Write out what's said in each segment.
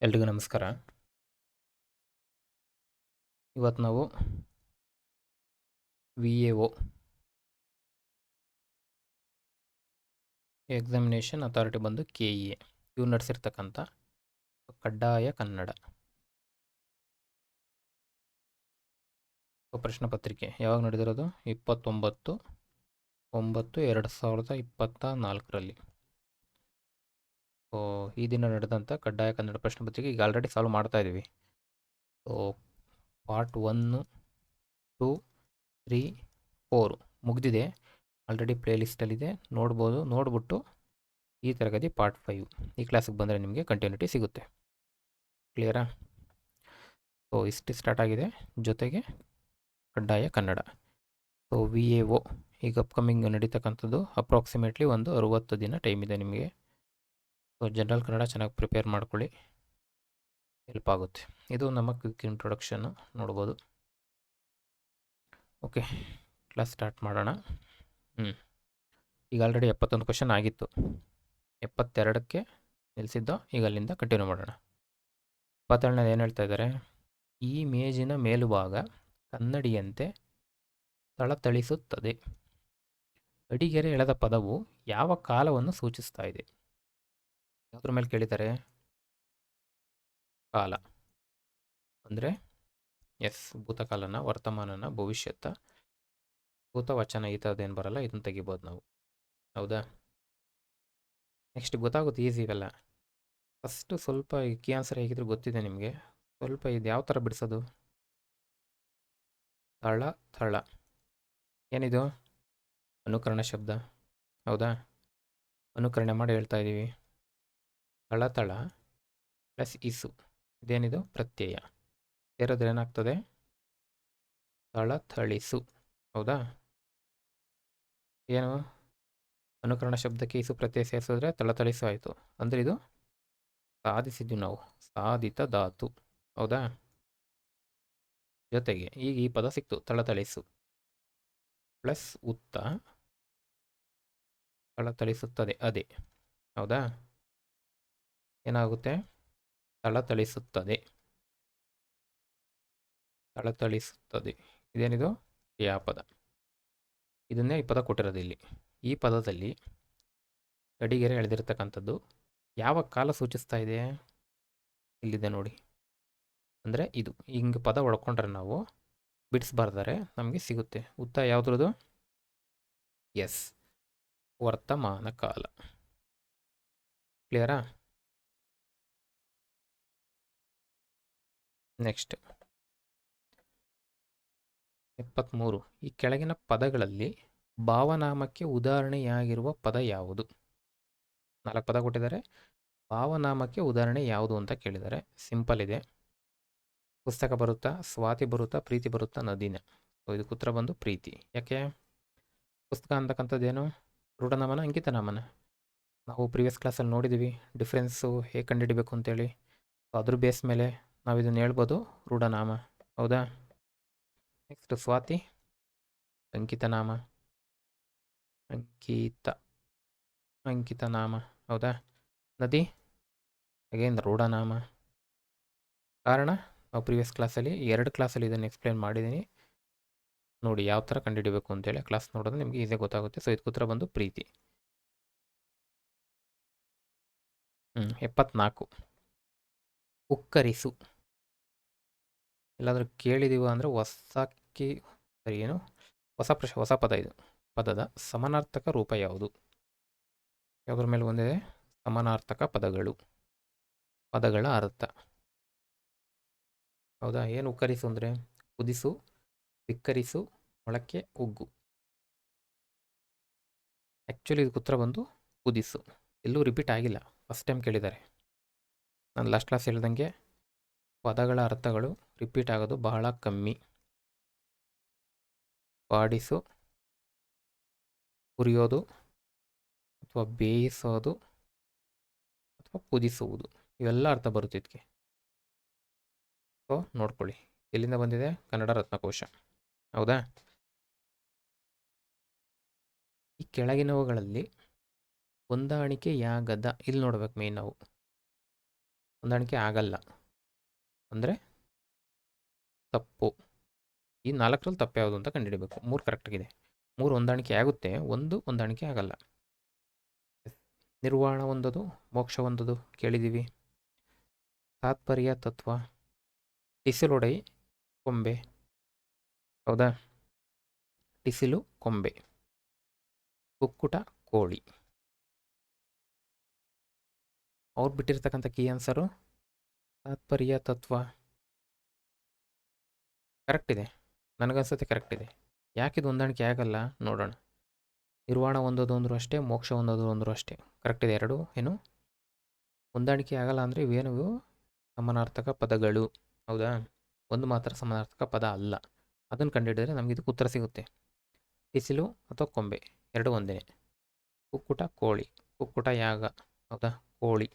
ಎಲ್ರಿಗೂ ನಮಸ್ಕಾರ. ಇವತ್ತು ನಾವು VAO ಎಕ್ಸಾಮಿನೇಷನ್ ಅಥಾರಿಟಿ ಬಂದು KEA ಇವ್ರು ನಡೆಸಿರ್ತಕ್ಕಂಥ ಕಡ್ಡಾಯ ಕನ್ನಡ ಪ್ರಶ್ನೆ ಪತ್ರಿಕೆ ಯಾವಾಗ ನಡೆದಿರೋದು 29/9/2024ರಲ್ಲಿ. ಸೊ ಈ ದಿನ ನಡೆದಂಥ ಕಡ್ಡಾಯ ಕನ್ನಡ ಪ್ರಶ್ನೆ ಪತ್ರಿಕೆ ಈಗ ಆಲ್ರೆಡಿ ಸಾಲ್ವ್ ಮಾಡ್ತಾ ಇದ್ದೀವಿ. ಸೊ ಪಾರ್ಟ್ 1, 2, 3, 4 ಮುಗಿದಿದೆ. ಆಲ್ರೆಡಿ ಪ್ಲೇಲಿಸ್ಟಲ್ಲಿದೆ, ನೋಡ್ಬೋದು. ನೋಡ್ಬಿಟ್ಟು ಈ ತರಗತಿ ಪಾರ್ಟ್ 5 ಈ ಕ್ಲಾಸಿಗೆ ಬಂದರೆ ನಿಮಗೆ ಕಂಟಿನ್ಯೂಟಿ ಸಿಗುತ್ತೆ. ಕ್ಲಿಯರಾ? ಸೊ ಇಷ್ಟು ಸ್ಟಾರ್ಟ್ ಆಗಿದೆ, ಜೊತೆಗೆ ಕಡ್ಡಾಯ ಕನ್ನಡ. ಸೊ VAO ಈಗ ಅಪ್ಕಮಿಂಗ್ ನಡೀತಕ್ಕಂಥದ್ದು ಅಪ್ರಾಕ್ಸಿಮೇಟ್ಲಿ ಒಂದು 60 ದಿನ ಟೈಮ್ ಇದೆ ನಿಮಗೆ. ಸೊ ಜನರಲ್ ಕನ್ನಡ ಚೆನ್ನಾಗಿ ಪ್ರಿಪೇರ್ ಮಾಡ್ಕೊಳ್ಳಿ, ಹೆಲ್ಪ್ ಆಗುತ್ತೆ. ಇದು ನಮ್ಮ ಕ್ವಿಕ್ ಇಂಟ್ರೊಡಕ್ಷನ್ನು ನೋಡ್ಬೋದು. ಓಕೆ, ಕ್ಲಾಸ್ ಸ್ಟಾರ್ಟ್ ಮಾಡೋಣ. ಈಗ ಆಲ್ರೆಡಿ 71 ಕ್ವಶನ್ ಆಗಿತ್ತು, 72ಕ್ಕೆ ನಿಲ್ಲಿಸಿದ್ದು. ಈಗ ಅಲ್ಲಿಂದ ಕಂಟಿನ್ಯೂ ಮಾಡೋಣ. 77ನೇದು ಏನು ಹೇಳ್ತಾ ಇದ್ದಾರೆ? ಈ ಮೇಜಿನ ಮೇಲುಭಾಗ ಕನ್ನಡಿಯಂತೆ ಥಳಥಳಿಸುತ್ತದೆ. ಅಡಿಗೆರೆ ಎಳೆದ ಪದವು ಯಾವ ಕಾಲವನ್ನು ಸೂಚಿಸ್ತಾ ಇದೆ? ಯಾವುದ್ರ ಮೇಲೆ ಕೇಳಿದ್ದಾರೆ? ಕಾಲ ಅಂದರೆ ಭೂತಕಾಲನ, ವರ್ತಮಾನನ, ಭವಿಷ್ಯತ್ತ, ಭೂತವಚನ ಈ ಥರದ್ದೇನು ಬರಲ್ಲ, ಇದನ್ನು ತೆಗಿಬೋದು ನಾವು. ಹೌದಾ? ನೆಕ್ಸ್ಟ್ ಗೊತ್ತಾಗುತ್ತೆ, ಈಸಿ ಇವೆಲ್ಲ. ಫಸ್ಟು ಸ್ವಲ್ಪ ಕೀ ಆನ್ಸರ್ ಹೇಗಿದ್ರು ಗೊತ್ತಿದೆ ನಿಮಗೆ. ಸ್ವಲ್ಪ ಇದು ಯಾವ ಥರ ಬಿಡಿಸೋದು? ಥಳ ಥಳ ಏನಿದು? ಅನುಕರಣ ಶಬ್ದ. ಹೌದಾ? ಅನುಕರಣೆ ಮಾಡಿ ಹೇಳ್ತಾ ಇದ್ದೀವಿ. ಥಳಥಳ ಪ್ಲಸ್ ಇಸು, ಇದೇನಿದು? ಪ್ರತ್ಯಯ ಸೇರಿದ್ರೆ ಏನಾಗ್ತದೆ? ಥಳಥಳಿಸು. ಹೌದಾ? ಏನು? ಅನುಕರಣ ಶಬ್ದಕ್ಕೆ ಇಸು ಪ್ರತ್ಯಯ ಸೇರಿಸಿದ್ರೆ ಥಳಥಳಿಸು ಆಯಿತು. ಅಂದರೆ ಇದು ಸಾಧಿಸಿದ್ವಿ ನಾವು, ಸಾಧಿತ ಧಾತು. ಹೌದಾ? ಜೊತೆಗೆ ಈಗ ಈ ಪದ ಸಿಕ್ತು, ಥಳಥಳಿಸು ಪ್ಲಸ್ ಉತ್ತ, ಥಳಥಳಿಸುತ್ತದೆ ಅದೇ. ಹೌದಾ? ಏನಾಗುತ್ತೆ? ಥಳಥಳಿಸುತ್ತದೆ, ಥಳಥಳಿಸುತ್ತದೆ. ಇದೇನಿದು? ಕ್ರಿಯಾಪದ. ಇದನ್ನೇ ಈ ಪದ ಕೊಟ್ಟಿರೋದು ಇಲ್ಲಿ. ಈ ಪದದಲ್ಲಿ ಅಡಿಗೆರೆ ಎಳೆದಿರ್ತಕ್ಕಂಥದ್ದು ಯಾವ ಕಾಲ ಸೂಚಿಸ್ತಾ ಇದೆ? ಇಲ್ಲಿದೆ ನೋಡಿ. ಅಂದರೆ ಇದು ಹಿಂಗೆ ಪದ ಒಡ್ಕೊಂಡ್ರೆ ನಾವು ಬಿಡಿಸ್ಬಾರ್ದಾರೆ ನಮಗೆ ಸಿಗುತ್ತೆ. ಉತ್ತ ಯಾವುದ್ರದ್ದು? ಎಸ್, ವರ್ತಮಾನ ಕಾಲ. ಕ್ಲಿಯರಾ? ನೆಕ್ಸ್ಟ್ 73. ಈ ಕೆಳಗಿನ ಪದಗಳಲ್ಲಿ ಭಾವನಾಮಕ್ಕೆ ಉದಾಹರಣೆಯಾಗಿರುವ ಪದ ಯಾವುದು? 4 ಪದ ಕೊಟ್ಟಿದ್ದಾರೆ. ಭಾವನಾಮಕ್ಕೆ ಉದಾಹರಣೆ ಯಾವುದು ಅಂತ ಕೇಳಿದ್ದಾರೆ. ಸಿಂಪಲ್ ಇದೆ. ಪುಸ್ತಕ ಬರುತ್ತಾ, ಸ್ವಾತಿ ಬರುತ್ತಾ, ಪ್ರೀತಿ ಬರುತ್ತಾ, ನದಿನ. ಸೊ ಇದಕ್ಕೆ ಉತ್ತರ ಬಂದು ಪ್ರೀತಿ. ಯಾಕೆ? ಪುಸ್ತಕ ಅಂತಕ್ಕಂಥದ್ದೇನು? ರೂಢನಾಮನ, ಅಂಕಿತನಾಮನ? ನಾವು ಪ್ರೀವಿಯಸ್ ಕ್ಲಾಸಲ್ಲಿ ನೋಡಿದ್ದೀವಿ ಡಿಫ್ರೆನ್ಸು ಹೇಗೆ ಕಂಡುಹಿಡಬೇಕು ಅಂತೇಳಿ. ಅದ್ರ ಬೇಸ್ ಮೇಲೆ ನಾವು ಇದನ್ನು ಹೇಳ್ಬೋದು ರೂಢನಾಮ. ಹೌದಾ? ನೆಕ್ಸ್ಟ್ ಸ್ವಾತಿ ಅಂಕಿತನಾಮ, ಅಂಕಿತನಾಮ. ಹೌದಾ? ನದಿ ಅಗೇನ್ ರೂಢನಾಮ. ಕಾರಣ ನಾವು ಪ್ರೀವಿಯಸ್ ಕ್ಲಾಸಲ್ಲಿ 2 ಕ್ಲಾಸಲ್ಲಿ ಇದನ್ನು ಎಕ್ಸ್ಪ್ಲೇನ್ ಮಾಡಿದ್ದೀನಿ ನೋಡಿ, ಯಾವ ಥರ ಕಂಡುಹಿಡಬೇಕು ಅಂತೇಳಿ. ಕ್ಲಾಸ್ ನೋಡೋದು ನಿಮಗೆ ಈಸಿಯಾಗಿ ಗೊತ್ತಾಗುತ್ತೆ. ಸೊ ಇದಕ್ಕೆ ಉತ್ತರ ಬಂದು ಪ್ರೀತಿ. 74. ಉಕ್ಕರಿಸು. ಎಲ್ಲಾದರೂ ಕೇಳಿದೀವ ಅಂದರೆ ಹೊಸಕ್ಕೆ ಸರಿ, ಏನು ಹೊಸ ಪದ ಇದು. ಪದದ ಸಮಾನಾರ್ಥಕ ರೂಪ ಯಾವುದು? ಯಾವುದ್ರ ಮೇಲೆ ಬಂದಿದೆ? ಸಮಾನಾರ್ಥಕ ಪದಗಳು, ಪದಗಳ ಅರ್ಥ. ಹೌದಾ? ಏನು ಉಕ್ಕರಿಸು ಅಂದರೆ? ಕುದಿಸು, ಬಿಕ್ಕರಿಸು, ಮೊಳಕೆ ಉಗ್ಗು. ಆ್ಯಕ್ಚುಲಿ ಇದಕ್ಕೆ ಉತ್ತರ ಬಂದು ಕುದಿಸು. ಎಲ್ಲೂ ರಿಪೀಟ್ ಆಗಿಲ್ಲ, ಫಸ್ಟ್ ಟೈಮ್ ಕೇಳಿದ್ದಾರೆ. ನಾನು ಲಾಸ್ಟ್ ಕ್ಲಾಸ್ ಹೇಳ್ದಂಗೆ ಪದಗಳ ಅರ್ಥಗಳು ರಿಪೀಟ್ ಆಗೋದು ಬಹಳ ಕಮ್ಮಿ. ಬಾಡಿಸು, ಹುರಿಯೋದು ಅಥವಾ ಬೇಯಿಸೋದು ಅಥವಾ ಕುದಿಸುವುದು, ಇವೆಲ್ಲ ಅರ್ಥ ಬರುತ್ತೆ ಇದಕ್ಕೆ. ಸೊ ನೋಡ್ಕೊಳ್ಳಿ, ಎಲ್ಲಿಂದ ಬಂದಿದೆ? ಕನ್ನಡ ರತ್ನಕೋಶ. ಹೌದಾ? ಈ ಕೆಳಗಿನವುಗಳಲ್ಲಿ ಹೊಂದಾಣಿಕೆಯಾಗದ, ಇಲ್ಲಿ ನೋಡ್ಬೇಕು ಮೇನ್ ನಾವು, ಹೊಂದಾಣಿಕೆ ಆಗಲ್ಲ ಅಂದರೆ ತಪ್ಪು. ಈ 4ರಲ್ಲಿ ತಪ್ಪು ಯಾವುದು ಅಂತ ಕಂಡುಹಿಡಬೇಕು. 3 ಕರೆಕ್ಟಾಗಿದೆ. 3 ಹೊಂದಾಣಿಕೆ ಆಗುತ್ತೆ, 1 ಹೊಂದಾಣಿಕೆ ಆಗಲ್ಲ. ನಿರ್ವಾಣ ಹೊಂದೋದು, ಮೋಕ್ಷ ಹೊಂದೋದು ಕೇಳಿದ್ದೀವಿ. ತಾತ್ಪರ್ಯ ತತ್ವ, ಟಿಸಿಲೊಡೈ ಕೊಂಬೆ, ಹೌದಾ? ಟಿಸಿಲು ಕೊಂಬೆ, ಕುಕ್ಕುಟ ಕೋಳಿ. ಅವ್ರು ಬಿಟ್ಟಿರ್ತಕ್ಕಂಥ ಕೀ ಆನ್ಸರು ತಾತ್ಪರ್ಯ ತತ್ವ. ಕರೆಕ್ಟ್ ಇದೆ, ನನಗನ್ಸುತ್ತೆ ಕರೆಕ್ಟ್ ಇದೆ. ಯಾಕಿದು ಹೊಂದಾಣಿಕೆ ಆಗಲ್ಲ ನೋಡೋಣ. ನಿರ್ವಾಣ ಹೊಂದೋದು ಅಂದರೂ ಅಷ್ಟೇ, ಮೋಕ್ಷ ಹೊಂದೋದು ಅಂದರೂ ಅಷ್ಟೇ. ಕರೆಕ್ಟ್ ಇದೆ ಎರಡು. ಏನು ಹೊಂದಾಣಿಕೆ ಆಗಲ್ಲ ಅಂದರೆ ಇವೇನು ಸಮಾನಾರ್ಥಕ ಪದಗಳು, ಹೌದಾ? ಒಂದು ಮಾತ್ರ ಸಮಾನಾರ್ಥಕ ಪದ ಅಲ್ಲ. ಅದನ್ನು ಕಂಡುಹಿಡಿದ್ರೆ ನಮಗೆ ಇದಕ್ಕೆ ಉತ್ತರ ಸಿಗುತ್ತೆ. ಟಿಸಿಲು ಅಥವಾ ಕೊಂಬೆ ಎರಡು ಒಂದೇ. ಕುಕ್ಕುಟ ಕೋಳಿ, ಕುಕ್ಕುಟ ಯಾಗ, ಹೌದಾ? ಕೋಳಿ,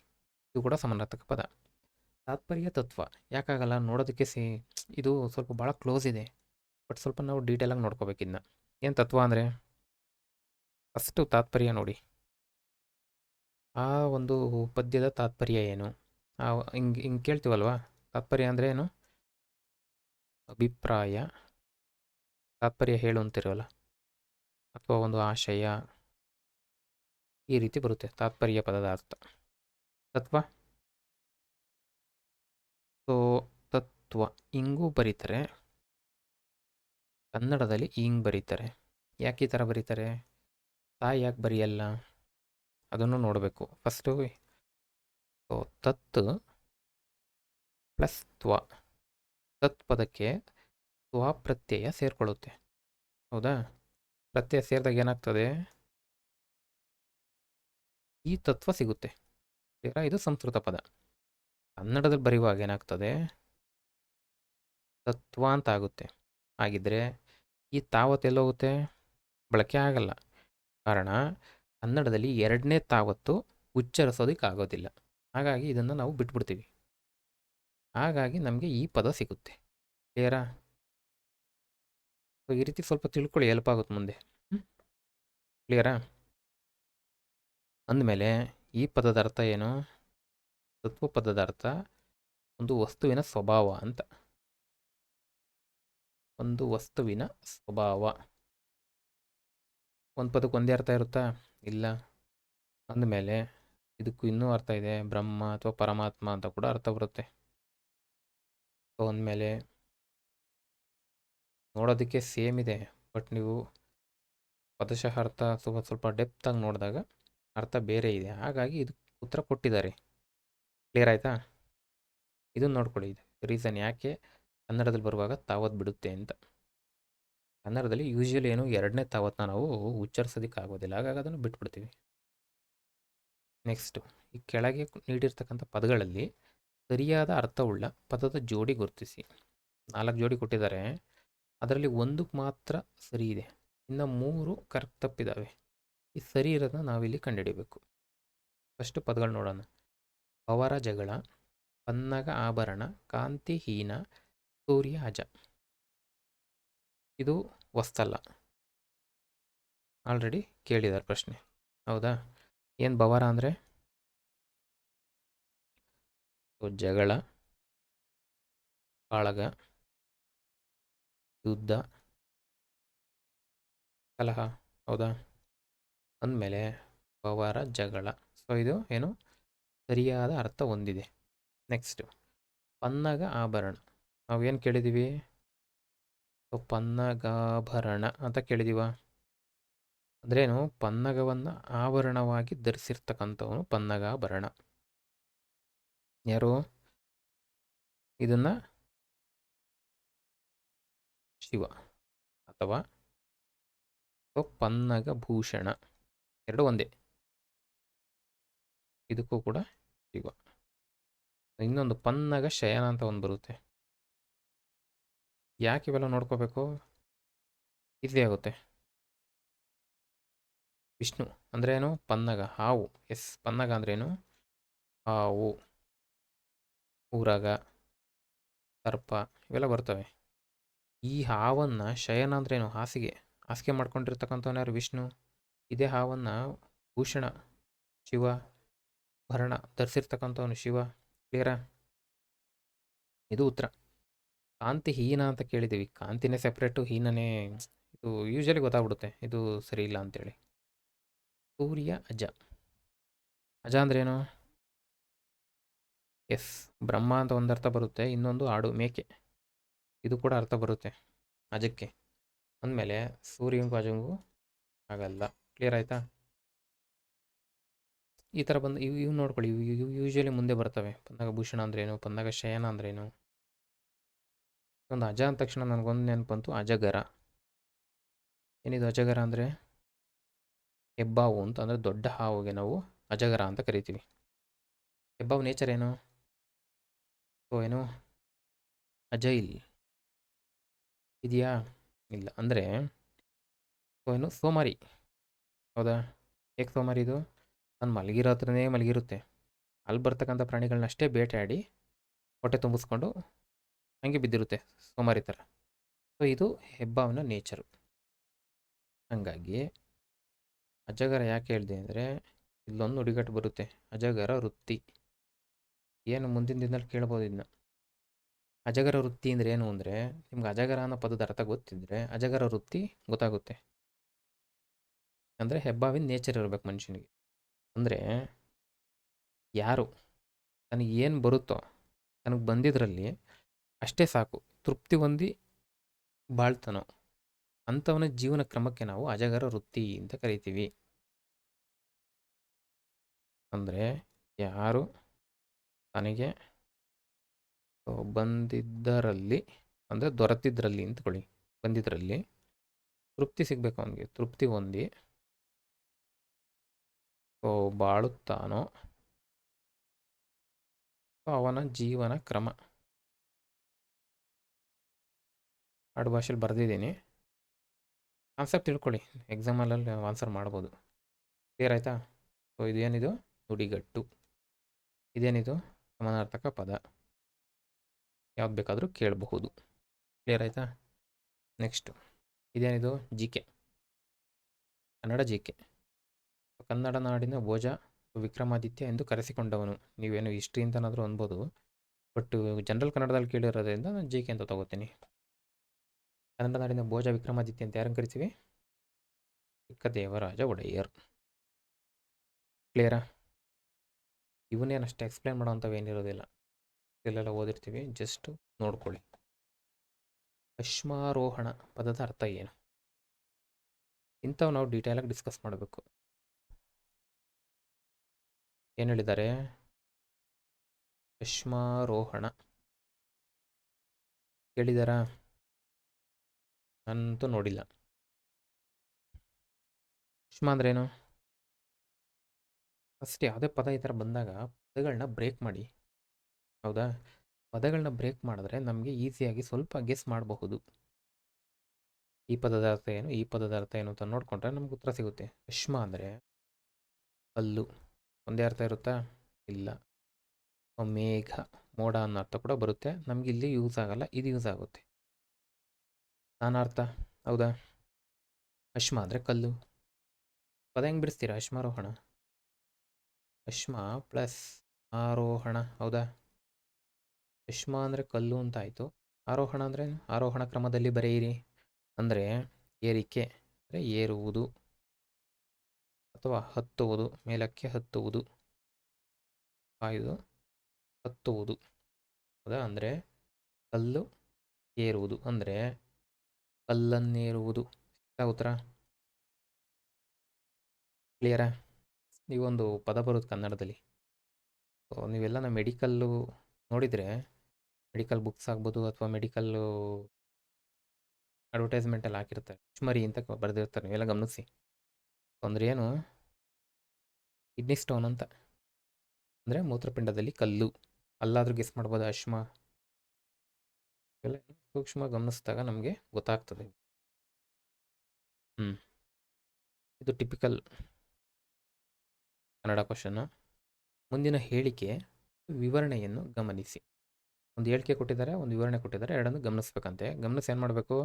ಇದು ಕೂಡ ಸಮಾನಾರ್ಥಕ ಪದ. ತಾತ್ಪರ್ಯ ತತ್ವ ಯಾಕಾಗಲ್ಲ ನೋಡೋದಕ್ಕೆ ಇದು ಸ್ವಲ್ಪ ಭಾಳ ಕ್ಲೋಸ್ ಇದೆ, ಬಟ್ ಸ್ವಲ್ಪ ನಾವು ಡೀಟೇಲಾಗಿ ನೋಡ್ಕೋಬೇಕಿನ್ನ. ಏನು ತತ್ವ ಅಂದರೆ ಫಸ್ಟು ತಾತ್ಪರ್ಯ ನೋಡಿ. ಆ ಒಂದು ಪದ್ಯದ ತಾತ್ಪರ್ಯ ಏನು? ಹಿಂಗೆ ಕೇಳ್ತೀವಲ್ವಾ, ತಾತ್ಪರ್ಯ ಅಂದರೆ ಏನು? ಅಭಿಪ್ರಾಯ, ತಾತ್ಪರ್ಯ ಹೇಳು ಅಂತಿರೋಲ್ಲ, ಅಥವಾ ಒಂದು ಆಶಯ, ಈ ರೀತಿ ಬರುತ್ತೆ ತಾತ್ಪರ್ಯ ಪದದ ಅರ್ಥ. ತತ್ವ, ಸೊ ತತ್ವ ಹಿಂಗೂ ಬರೀತಾರೆ, ಕನ್ನಡದಲ್ಲಿ ಹಿಂಗೆ ಬರೀತಾರೆ. ಯಾಕೆ ಈ ಥರ ಬರೀತಾರೆ? ಯಾಕೆ ಬರೆಯಲ್ಲ ಅದನ್ನು ನೋಡಬೇಕು ಫಸ್ಟು. ತತ್ ಪ್ಲಸ್ ತ್ವ, ತತ್ ಪದಕ್ಕೆ ತ್ವ ಪ್ರತ್ಯಯ ಸೇರಿಕೊಳ್ಳುತ್ತೆ, ಹೌದಾ? ಪ್ರತ್ಯಯ ಸೇರಿದಾಗ ಏನಾಗ್ತದೆ? ಈ ತತ್ವ ಸಿಗುತ್ತೆ. ಇದು ಸಂಸ್ಕೃತ ಪದ. ಕನ್ನಡದಲ್ಲಿ ಬರೆಯುವಾಗ ಏನಾಗ್ತದೆ? ತತ್ವ ಅಂತ ಆಗುತ್ತೆ. ಹಾಗಿದ್ರೆ ಈ ತಾವತ್ತೆಲ್ಲೋಗುತ್ತೆ? ಬಳಕೆ ಆಗಲ್ಲ. ಕಾರಣ ಕನ್ನಡದಲ್ಲಿ ಎರಡನೇ ತಾವತ್ತು ಉಚ್ಚರಿಸೋದಕ್ಕಾಗೋದಿಲ್ಲ. ಹಾಗಾಗಿ ಇದನ್ನು ನಾವು ಬಿಟ್ಬಿಡ್ತೀವಿ. ಹಾಗಾಗಿ ನಮಗೆ ಈ ಪದ ಸಿಗುತ್ತೆ. ಕ್ಲಿಯರಾ? ಈ ರೀತಿ ಸ್ವಲ್ಪ ತಿಳ್ಕೊಳ್ಳಿ, ಹೆಲ್ಪ್ ಆಗುತ್ತೆ ಮುಂದೆ. ಕ್ಲಿಯರಾ? ಅಂದಮೇಲೆ ಈ ಪದದ ಅರ್ಥ ಏನು? ತತ್ವ ಪದದ ಅರ್ಥ ಒಂದು ವಸ್ತುವಿನ ಸ್ವಭಾವ ಅಂತ. ಒಂದು ವಸ್ತುವಿನ ಸ್ವಭಾವ. ಒಂದು ಪದಕ್ಕೆ ಒಂದೇ ಅರ್ಥ ಇರುತ್ತಾ? ಇಲ್ಲ. ಅಂದಮೇಲೆ ಇದಕ್ಕೂ ಇನ್ನೂ ಅರ್ಥ ಇದೆ, ಬ್ರಹ್ಮ ಅಥವಾ ಪರಮಾತ್ಮ ಅಂತ ಕೂಡ ಅರ್ಥ ಬರುತ್ತೆ. ಅಂದಮೇಲೆ ನೋಡೋದಕ್ಕೆ ಸೇಮ್ ಇದೆ, ಬಟ್ ನೀವು ಪದಶಃ ಅರ್ಥ ಸ್ವಲ್ಪ ಡೆಪ್ತಾಗಿ ನೋಡಿದಾಗ ಅರ್ಥ ಬೇರೆ ಇದೆ. ಹಾಗಾಗಿ ಇದು ಉತ್ತರ ಕೊಟ್ಟಿದ್ದಾರೆ. ಕ್ಲಿಯರ್ ಆಯಿತಾ? ಇದನ್ನು ನೋಡ್ಕೊಳ್ಳಿ, ಇದು ರೀಸನ್ ಯಾಕೆ ಕನ್ನಡದಲ್ಲಿ ಬರುವಾಗ ತಾವತ್ತು ಬಿಡುತ್ತೆ ಅಂತ. ಕನ್ನಡದಲ್ಲಿ ಯೂಶ್ವಲಿ ಏನು ಎರಡನೇ ತಾವತ್ತನ್ನ ನಾವು ಉಚ್ಚರಿಸೋದಕ್ಕಾಗೋದಿಲ್ಲ, ಹಾಗಾಗಿ ಅದನ್ನು ಬಿಟ್ಬಿಡ್ತೀವಿ. ನೆಕ್ಸ್ಟು, ಈ ಕೆಳಗೆ ನೀಡಿರ್ತಕ್ಕಂಥ ಪದಗಳಲ್ಲಿ ಸರಿಯಾದ ಅರ್ಥವುಳ್ಳ ಪದದ ಜೋಡಿ ಗುರುತಿಸಿ. 4 ಜೋಡಿ ಕೊಟ್ಟಿದ್ದಾರೆ, ಅದರಲ್ಲಿ ಒಂದಕ್ಕೆ ಮಾತ್ರ ಸರಿ ಇದೆ, ಇನ್ನು 3 ಕರೆಕ್ಟ್ ತಪ್ಪಿದ್ದಾವೆ. ಈ ಸರಿ ಇರೋದನ್ನ ನಾವಿಲ್ಲಿ ಕಂಡುಹಿಡಿಬೇಕು. ಫಸ್ಟು ಪದಗಳು ನೋಡೋಣ. ಪವರ ಜಗಳ, ಪನ್ನಗ ಆಭರಣ, ಕಾಂತಿಹೀನ, ಸೂರ್ಯ ಅಜ. ಇದು ಹೊಸ್ತಲ್ಲ, ಆಲ್ರೆಡಿ ಕೇಳಿದ್ದಾರೆ ಪ್ರಶ್ನೆ, ಹೌದಾ? ಏನು ಬವರ ಅಂದರೆ? ಜಗಳ, ಕಾಳಗ, ಯುದ್ಧ, ಕಲಹ, ಹೌದಾ? ಅಂದಮೇಲೆ ಪವರ ಜಗಳ, ಸೊ ಇದು ಏನು ಸರಿಯಾದ ಅರ್ಥ ಹೊಂದಿದೆ. ನೆಕ್ಸ್ಟು ಪನ್ನಗ ಆಭರಣ, ನಾವೇನು ಕೇಳಿದ್ದೀವಿ? ಪನ್ನಗಾಭರಣ ಅಂತ ಕೇಳಿದೀವ. ಅಂದ್ರೇನು? ಪನ್ನಗವನ್ನು ಆಭರಣವಾಗಿ ಧರಿಸಿರ್ತಕ್ಕಂಥವನು ಪನ್ನಗಾಭರಣ. ಯಾರು? ಇದನ್ನ ಶಿವ ಅಥವಾ ಪನ್ನಗ ಭೂಷಣ, ಎರಡು ಒಂದೇ. ಇದಕ್ಕೂ ಕೂಡ ಶಿವ. ಇನ್ನೊಂದು ಪನ್ನಗ ಶಯನ ಅಂತ ಒಂದು ಬರುತ್ತೆ. ಯಾಕೆ ಇವೆಲ್ಲ ನೋಡ್ಕೋಬೇಕು? ಈಸಿ ಆಗುತ್ತೆ. ವಿಷ್ಣು ಅಂದ್ರೆ ಏನು? ಪನ್ನಗ, ಹಾವು. ಎಸ್, ಪನ್ನಗ ಅಂದ್ರೇನು? ಹಾವು, ಊರಗ, ಸರ್ಪ ಇವೆಲ್ಲ ಬರ್ತವೆ. ಈ ಹಾವನ್ನು ಶಯನ ಅಂದ್ರೇನು? ಹಾಸಿಗೆ ಮಾಡ್ಕೊಂಡಿರ್ತಕ್ಕಂಥವನು ಯಾರು? ವಿಷ್ಣು. ಇದೇ ಹಾವನ್ನು ಭೂಷಣ ಶಿವ, ಭರಣ ಧರಿಸಿರ್ತಕ್ಕಂಥವನು ಶಿವ. ಕ್ಲಿಯರಾ? ಇದು ಉತ್ತರ. ಕಾಂತಿ ಹೀನ ಅಂತ ಕೇಳಿದ್ದೀವಿ. ಕಾಂತಿನೇ ಸೆಪ್ರೇಟು, ಹೀನನೇ ಇದು ಯೂಶಲಿ ಗೊತ್ತಾಗ್ಬಿಡುತ್ತೆ ಇದು ಸರಿ ಇಲ್ಲ ಅಂತೇಳಿ. ಸೂರ್ಯ ಅಜ. ಅಜ ಅಂದ್ರೇನು? ಎಸ್, ಬ್ರಹ್ಮ ಅಂತ ಒಂದು ಅರ್ಥ ಬರುತ್ತೆ, ಇನ್ನೊಂದು ಆಡು ಮೇಕೆ, ಇದು ಕೂಡ ಅರ್ಥ ಬರುತ್ತೆ ಅಜಕ್ಕೆ. ಅಂದಮೇಲೆ ಸೂರ್ಯಂಗೂ ಅಜಂಗೂ ಆಗಲ್ಲ. ಕ್ಲಿಯರ್ ಆಯಿತಾ? ಈ ಥರ ಬಂದು ಇವು ನೋಡ್ಕೊಳ್ಳಿ, ಇವು ಯೂಶಲಿ ಮುಂದೆ ಬರ್ತವೆ. ಪಂದಾಗ ಭೂಷಣ ಅಂದ್ರೇನು, ಪಂದಾಗ ಶಯನ ಅಂದ್ರೇನು. ಒಂದು ಅಜ ಅಂದ ತಕ್ಷಣ ನನಗೊಂದು ನೆನಪು ಬಂತು, ಅಜಗರ. ಏನಿದು ಅಜಗರ ಅಂದರೆ? ಹೆಬ್ಬಾವು ಅಂತ, ಅಂದರೆ ದೊಡ್ಡ ಹಾವುಗೆ ನಾವು ಅಜಗರ ಅಂತ ಕರಿತೀವಿ. ಹೆಬ್ಬಾವು ನೇಚರ್ ಏನು? ಸೊ ಏನು? ಅಜೈಲ್ ಇದೆಯಾ? ಇಲ್ಲ. ಅಂದರೆ ಸೊ ಏನು? ಸೋಮಾರಿ. ಹೌದಾ? ಹೇಗೆ ಸೋಮಾರಿ ಇದು? ನಾನು ಮಲಗಿರೋ ಹತ್ರನೇ ಮಲಗಿರುತ್ತೆ, ಅಲ್ಲಿ ಬರ್ತಕ್ಕಂಥ ಪ್ರಾಣಿಗಳನ್ನಷ್ಟೇ ಬೇಟೆಯಾಡಿ ಹೊಟ್ಟೆ ತುಂಬಿಸ್ಕೊಂಡು ಹಂಗೆ ಬಿದ್ದಿರುತ್ತೆ, ಸೋಮಾರಿ ಥರ. ಸೊ ಇದು ಹೆಬ್ಬಾವಿನ ನೇಚರು. ಹಾಗಾಗಿ ಅಜಗರ ಯಾಕೆ ಹೇಳಿದೆ ಅಂದರೆ, ಇಲ್ಲೊಂದು ನುಡಿಗಟ್ಟು ಬರುತ್ತೆ, ಅಜಗರ ವೃತ್ತಿ. ಏನು ಮುಂದಿನ ದಿನದಲ್ಲಿ ಕೇಳ್ಬೋದು ಇದನ್ನ. ಅಜಗರ ವೃತ್ತಿ ಅಂದರೆ ಏನು ಅಂದರೆ, ನಿಮ್ಗೆ ಅಜಗರ ಅನ್ನೋ ಪದದ ಅರ್ಥ ಗೊತ್ತಿದ್ದರೆ ಅಜಗರ ವೃತ್ತಿ ಗೊತ್ತಾಗುತ್ತೆ. ಅಂದರೆ ಹೆಬ್ಬಾವಿನ ನೇಚರ್ ಇರಬೇಕು ಮನುಷ್ಯನಿಗೆ. ಅಂದರೆ ಯಾರು ತನಗೆ ಏನು ಬರುತ್ತೋ, ತನಗೆ ಬಂದಿದ್ದರಲ್ಲಿ ಅಷ್ಟೇ ಸಾಕು, ತೃಪ್ತಿ ಹೊಂದಿ ಬಾಳ್ತಾನೋ ಅಂಥವನ ಜೀವನ ಕ್ರಮಕ್ಕೆ ನಾವು ಅಜಗರ ವೃತ್ತಿ ಅಂತ ಕರಿತೀವಿ. ಅಂದರೆ ಯಾರು ತನಗೆ ಬಂದಿದ್ದರಲ್ಲಿ, ಅಂದರೆ ದೊರೆತಿದ್ದರಲ್ಲಿ ಅಂದ್ಕೊಳ್ಳಿ, ಬಂದಿದ್ದರಲ್ಲಿ ತೃಪ್ತಿ ಸಿಗಬೇಕು ಅವನಿಗೆ, ತೃಪ್ತಿ ಹೊಂದಿ ಬಾಳುತ್ತಾನೋ ಅವನ ಜೀವನ ಕ್ರಮ. ಆಡು ಭಾಷೆಯಲ್ಲಿ ಬರೆದಿದ್ದೀನಿ, ಕಾನ್ಸೆಪ್ಟ್ ತಿಳ್ಕೊಳ್ಳಿ, ಎಕ್ಸಾಮಲ್ಲಿ ಆನ್ಸರ್ ಮಾಡ್ಬೋದು. ಕ್ಲಿಯರ್ ಆಯಿತಾ? ಸೊ ಇದೇನಿದು? ನುಡಿಗಟ್ಟು. ಇದೇನಿದು? ಸಮಾನಾರ್ಥಕ ಪದ. ಯಾವ್ದು ಬೇಕಾದರೂ ಕೇಳಬಹುದು. ಕ್ಲಿಯರ್ ಆಯಿತಾ? ನೆಕ್ಸ್ಟು ಇದೇನಿದು? G K, Kannada G K. Kannada ನಾಡಿನ ಭೋಜ ವಿಕ್ರಮಾದಿತ್ಯ ಎಂದು ಕರೆಸಿಕೊಂಡವನು. ನೀವೇನು ಹಿಸ್ಟ್ರಿ ಅಂತನಾದರೂ ಅನ್ಬೋದು, ಬಟ್ ಜನರಲ್ ಕನ್ನಡದಲ್ಲಿ ಕೇಳಿರೋದ್ರಿಂದ ನಾನು ಜಿ ಕೆ ಅಂತ ತಗೋತೀನಿ. ಕನ್ನಡ ನಾಡಿನ ಭೋಜ ವಿಕ್ರಮಾದಿತ್ಯ ಅಂತ ಯಾರನ್ನು ಕರಿತೀವಿ? ಚಿಕ್ಕದೇವರಾಜ ಒಡೆಯರ್. ಕ್ಲಿಯರಾ? ಇವನ್ನೇನಷ್ಟು ಎಕ್ಸ್ಪ್ಲೇನ್ ಮಾಡೋವಂಥವು ಏನಿರೋದಿಲ್ಲ, ಇಲ್ಲೆಲ್ಲ ಓದಿರ್ತೀವಿ, ಜಸ್ಟ್ ನೋಡ್ಕೊಳ್ಳಿ. ಅಶ್ಮಾರೋಹಣ ಪದದ ಅರ್ಥ ಏನು? ಇಂಥವು ನಾವು ಡೀಟೇಲಾಗಿ ಡಿಸ್ಕಸ್ ಮಾಡಬೇಕು. ಏನು ಹೇಳಿದ್ದಾರೆ? ಅಶ್ಮಾರೋಹಣ ಕೇಳಿದಾರಾ? ನಾನಂತೂ ನೋಡಿಲ್ಲ. ಅಶ್ಮ ಅಂದ್ರೇನು? ಫಸ್ಟ್ ಯಾವುದೇ ಪದ ಈ ಥರ ಬಂದಾಗ ಪದಗಳನ್ನ ಬ್ರೇಕ್ ಮಾಡಿ. ಹೌದಾ? ಪದಗಳನ್ನ ಬ್ರೇಕ್ ಮಾಡಿದ್ರೆ ನಮಗೆ ಈಸಿಯಾಗಿ ಸ್ವಲ್ಪ ಗೆಸ್ ಮಾಡಬಹುದು. ಈ ಪದದ ಅರ್ಥ ಏನು, ಈ ಪದದ ಅರ್ಥ ಏನು ಅಂತ ನೋಡಿಕೊಂಡ್ರೆ ನಮ್ಗೆ ಉತ್ತರ ಸಿಗುತ್ತೆ. ಅಶ್ಮ ಅಂದರೆ ಕಲ್ಲು, ಒಂದೇ ಅರ್ಥ ಇರುತ್ತಾ? ಇಲ್ಲ. ಮೇಘ, ಮೋಡ ಅನ್ನೋ ಅರ್ಥ ಕೂಡ ಬರುತ್ತೆ, ನಮ್ಗೆ ಇಲ್ಲಿ ಯೂಸ್ ಆಗಲ್ಲ, ಇದು ಯೂಸ್ ಆಗುತ್ತೆ. ನಾನಾರ್ಥ. ಹೌದಾ? ಅಶ್ಮ ಅಂದರೆ ಕಲ್ಲು. ಪದ ಹೆಂಗೆ ಬಿಡಿಸ್ತೀರಾ? ಅಶ್ಮಾರೋಹಣ, ಅಶ್ಮ ಪ್ಲಸ್ ಆರೋಹಣ. ಹೌದಾ? ಅಶ್ಮ ಅಂದರೆ ಕಲ್ಲು ಅಂತ ಆಯಿತು. ಆರೋಹಣ ಅಂದರೆ ಆರೋಹಣ ಕ್ರಮದಲ್ಲಿ ಬರೆಯಿರಿ. ಅಂದರೆ ಏರಿಕೆ ಅಂದರೆ ಏರುವುದು ಅಥವಾ ಹತ್ತುವುದು, ಮೇಲಕ್ಕೆ ಹತ್ತುವುದು, ಕಾಯ್ದು ಹತ್ತುವುದು. ಹೌದಾ? ಅಂದರೆ ಕಲ್ಲು ಏರುವುದು ಅಂದರೆ ಕಲ್ಲನ್ನೇರುವುದು. ಉತ್ತರ ಕ್ಲಿಯರಾ? ನೀವೊಂದು ಪದ ಬರುತ್ತೆ ಕನ್ನಡದಲ್ಲಿ, ಸೊ ನೀವೆಲ್ಲ ಮೆಡಿಕಲ್ಲು ನೋಡಿದರೆ, ಮೆಡಿಕಲ್ ಬುಕ್ಸ್ ಆಗ್ಬೋದು ಅಥವಾ ಮೆಡಿಕಲ್ಲು ಅಡ್ವರ್ಟೈಸ್ಮೆಂಟಲ್ಲಿ ಹಾಕಿರ್ತಾರೆ, ಅಶ್ಮರಿ ಅಂತ ಬರೆದಿರ್ತಾರೆ, ನೀವೆಲ್ಲ ಗಮನಿಸಿ. ಅಂದರೆ ಏನು? ಕಿಡ್ನಿ ಸ್ಟೋನ್ ಅಂತ, ಅಂದರೆ ಮೂತ್ರಪಿಂಡದಲ್ಲಿ ಕಲ್ಲು. ಅಲ್ಲಾದರೂ ಗೆಸ್ ಮಾಡ್ಬೋದು ಅಶ್ಮ. ಇವೆಲ್ಲ ಸೂಕ್ಷ್ಮ ಗಮನಿಸಿದಾಗ ನಮಗೆ ಗೊತ್ತಾಗ್ತದೆ. ಇದು ಟಿಪಿಕಲ್ ಕನ್ನಡ ಕ್ವಶನ್ನು. ಮುಂದಿನ ಹೇಳಿಕೆ ವಿವರಣೆಯನ್ನು ಗಮನಿಸಿ. ಒಂದು ಹೇಳಿಕೆ ಕೊಟ್ಟಿದ್ದಾರೆ, ಒಂದು ವಿವರಣೆ ಕೊಟ್ಟಿದ್ದಾರೆ, ಎರಡನ್ನು ಗಮನಿಸ್ಬೇಕಂತೆ. ಗಮನಿಸಿ ಏನು ಮಾಡಬೇಕು?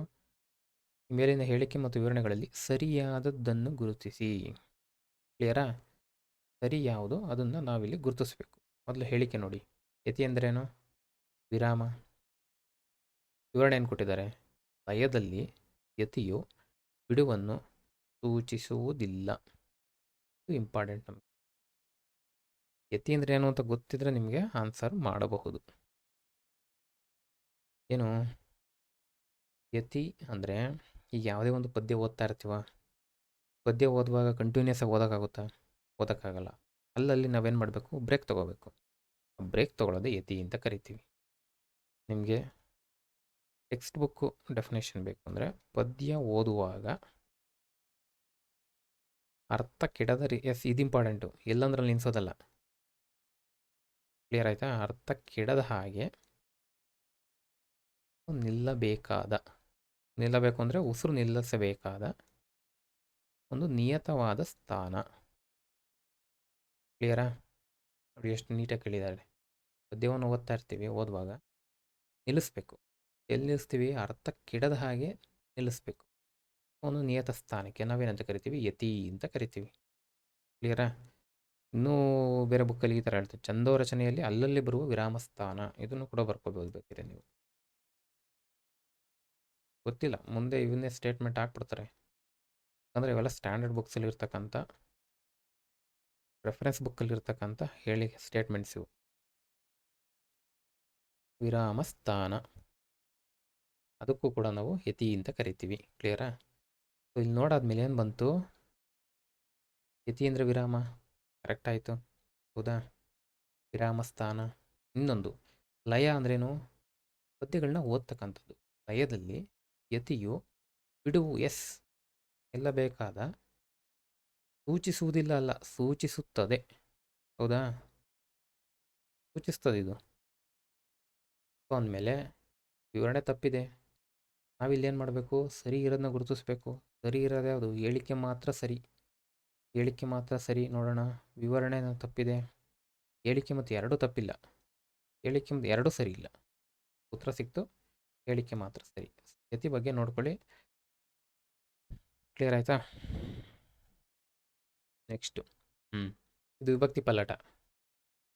ಮೇಲಿನ ಹೇಳಿಕೆ ಮತ್ತು ವಿವರಣೆಗಳಲ್ಲಿ ಸರಿಯಾದದ್ದನ್ನು ಗುರುತಿಸಿ. ಕ್ಲಿಯರಾ? ಸರಿ ಯಾವುದು ಅದನ್ನು ನಾವಿಲ್ಲಿ ಗುರುತಿಸ್ಬೇಕು. ಮೊದಲು ಹೇಳಿಕೆ ನೋಡಿ. ಯತಿ ಅಂದ್ರೇನು? ವಿರಾಮ. ವಿವರಣೆ ಏನು ಕೊಟ್ಟಿದ್ದಾರೆ? ಲಯದಲ್ಲಿ ಯತಿಯು ಬಿಡುವನ್ನು ಸೂಚಿಸುವುದಿಲ್ಲ. ಇದು ಇಂಪಾರ್ಟೆಂಟ್ ನಮಗೆ. ಯತಿ ಅಂದರೆ ಏನು ಅಂತ ಗೊತ್ತಿದ್ರೆ ನಿಮಗೆ ಆನ್ಸರ್ ಮಾಡಬಹುದು. ಏನು ಯತಿ ಅಂದರೆ, ಈಗ ಯಾವುದೇ ಒಂದು ಪದ್ಯ ಓದ್ತಾ ಇರ್ತೀವ, ಪದ್ಯ ಓದುವಾಗ ಕಂಟಿನ್ಯೂಸ್ ಆಗಿ ಓದೋಕ್ಕಾಗುತ್ತಾ? ಓದೋಕ್ಕಾಗಲ್ಲ. ಅಲ್ಲಲ್ಲಿ ನಾವೇನು ಮಾಡಬೇಕು? ಬ್ರೇಕ್ ತೊಗೋಬೇಕು. ಬ್ರೇಕ್ ತೊಗೊಳ್ಳೋದೇ ಯತಿ ಅಂತ ಕರಿತೀವಿ. ನಿಮಗೆ ಟೆಕ್ಸ್ಟ್ ಬುಕ್ಕು ಡೆಫಿನೇಷನ್ ಬೇಕು ಅಂದರೆ, ಪದ್ಯ ಓದುವಾಗ ಅರ್ಥ ಕೆಡದ ಎಸ್, ಇದು ಇಂಪಾರ್ಟೆಂಟು, ಎಲ್ಲಂದ್ರಲ್ಲಿ ನಿಲ್ಲಿಸೋದಲ್ಲ. ಕ್ಲಿಯರ್ ಆಯಿತಾ? ಅರ್ಥ ಕೆಡದ ಹಾಗೆ ನಿಲ್ಲಬೇಕು ಅಂದರೆ ಉಸಿರು ನಿಲ್ಲಿಸಬೇಕಾದ ಒಂದು ನಿಯತವಾದ ಸ್ಥಾನ. ಕ್ಲಿಯರಾ? ನೋಡಿ ಎಷ್ಟು ನೀಟಾಗಿ ಕೇಳಿದ್ದಾರೆ. ಪದ್ಯವನ್ನು ಓದ್ತಾ ಇರ್ತೀವಿ, ಓದುವಾಗ ನಿಲ್ಲಿಸ್ಬೇಕು. ಎಲ್ಲಿ ನಿಲ್ಲಿಸ್ತೀವಿ? ಅರ್ಥ ಕೆಡದ ಹಾಗೆ ನಿಲ್ಲಿಸ್ಬೇಕು. ಒಂದು ನಿಯತ ಸ್ಥಾನಕ್ಕೆ ನಾವೇನಂತ ಕರಿತೀವಿ? ಯತಿ ಅಂತ ಕರಿತೀವಿ. ಕ್ಲಿಯರಾ? ಇನ್ನೂ ಬೇರೆ ಬುಕ್ಕಲ್ಲಿ ಈ ಥರ ಹೇಳ್ತೀವಿ, ಛಂದೋರಚನೆಯಲ್ಲಿ ಅಲ್ಲಲ್ಲಿ ಬರುವ ವಿರಾಮ ಸ್ಥಾನ. ಇದನ್ನು ಕೂಡ ಬರ್ಕೋಬೋದು ಬೇಕಿದೆ ನೀವು. ಗೊತ್ತಿಲ್ಲ, ಮುಂದೆ ಇವನ್ನೇ ಸ್ಟೇಟ್ಮೆಂಟ್ ಹಾಕ್ಬಿಡ್ತಾರೆ. ಅಂದರೆ ಇವೆಲ್ಲ ಸ್ಟ್ಯಾಂಡರ್ಡ್ ಬುಕ್ಸಲ್ಲಿ ಇರ್ತಕ್ಕಂಥ, ರೆಫರೆನ್ಸ್ ಬುಕ್ಕಲ್ಲಿ ಇರ್ತಕ್ಕಂಥ ಹೇಳಿ ಸ್ಟೇಟ್ಮೆಂಟ್ಸ್ ಇವು. ವಿರಾಮ ಸ್ಥಾನ, ಅದಕ್ಕೂ ಕೂಡ ನಾವು ಯತಿ ಅಂತ ಕರಿತೀವಿ. ಕ್ಲಿಯರಾ? ಇಲ್ಲಿ ನೋಡಾದ್ಮೇಲೆ ಏನು ಬಂತು? ಯತಿ ಅಂದರೆ ವಿರಾಮ, ಕರೆಕ್ಟ್ ಆಯಿತು, ಹೌದಾ? ವಿರಾಮ ಸ್ಥಾನ. ಇನ್ನೊಂದು ಲಯ ಅಂದ್ರೇನು? ಪದ್ಯಗಳನ್ನ ಓದ್ತಕ್ಕಂಥದ್ದು. ಲಯದಲ್ಲಿ ಯತಿಯು ಬಿಡುವು, ಎಸ್, ಎಲ್ಲ ಬೇಕಾದ, ಸೂಚಿಸುವುದಿಲ್ಲ ಅಲ್ಲ, ಸೂಚಿಸುತ್ತದೆ. ಹೌದಾ? ಸೂಚಿಸ್ತದೆ ಇದು. ಅಂದಮೇಲೆ ವಿವರಣೆ ತಪ್ಪಿದೆ. ನಾವಿಲ್ಲಿ ಏನು ಮಾಡಬೇಕು? ಸರಿ ಇರೋದನ್ನ ಗುರುತಿಸ್ಬೇಕು. ಸರಿ ಇರೋದು ಯಾವುದು? ಹೇಳಿಕೆ ಮಾತ್ರ ಸರಿ. ಹೇಳಿಕೆ ಮಾತ್ರ ಸರಿ. ನೋಡೋಣ, ವಿವರಣೆ ತಪ್ಪಿದೆ, ಹೇಳಿಕೆ ಮತ್ತು ಎರಡೂ ತಪ್ಪಿಲ್ಲ. ಹೇಳಿಕೆ ಮತ್ತು ಎರಡೂ ಸರಿ ಇಲ್ಲ. ಉತ್ತರ ಸಿಕ್ತು, ಹೇಳಿಕೆ ಮಾತ್ರ ಸರಿ. ಯತಿ ಬಗ್ಗೆ ನೋಡ್ಕೊಳ್ಳಿ. ಕ್ಲಿಯರ್ ಆಯಿತಾ? ನೆಕ್ಸ್ಟು ಇದು ವಿಭಕ್ತಿ ಪಲ್ಲಟ.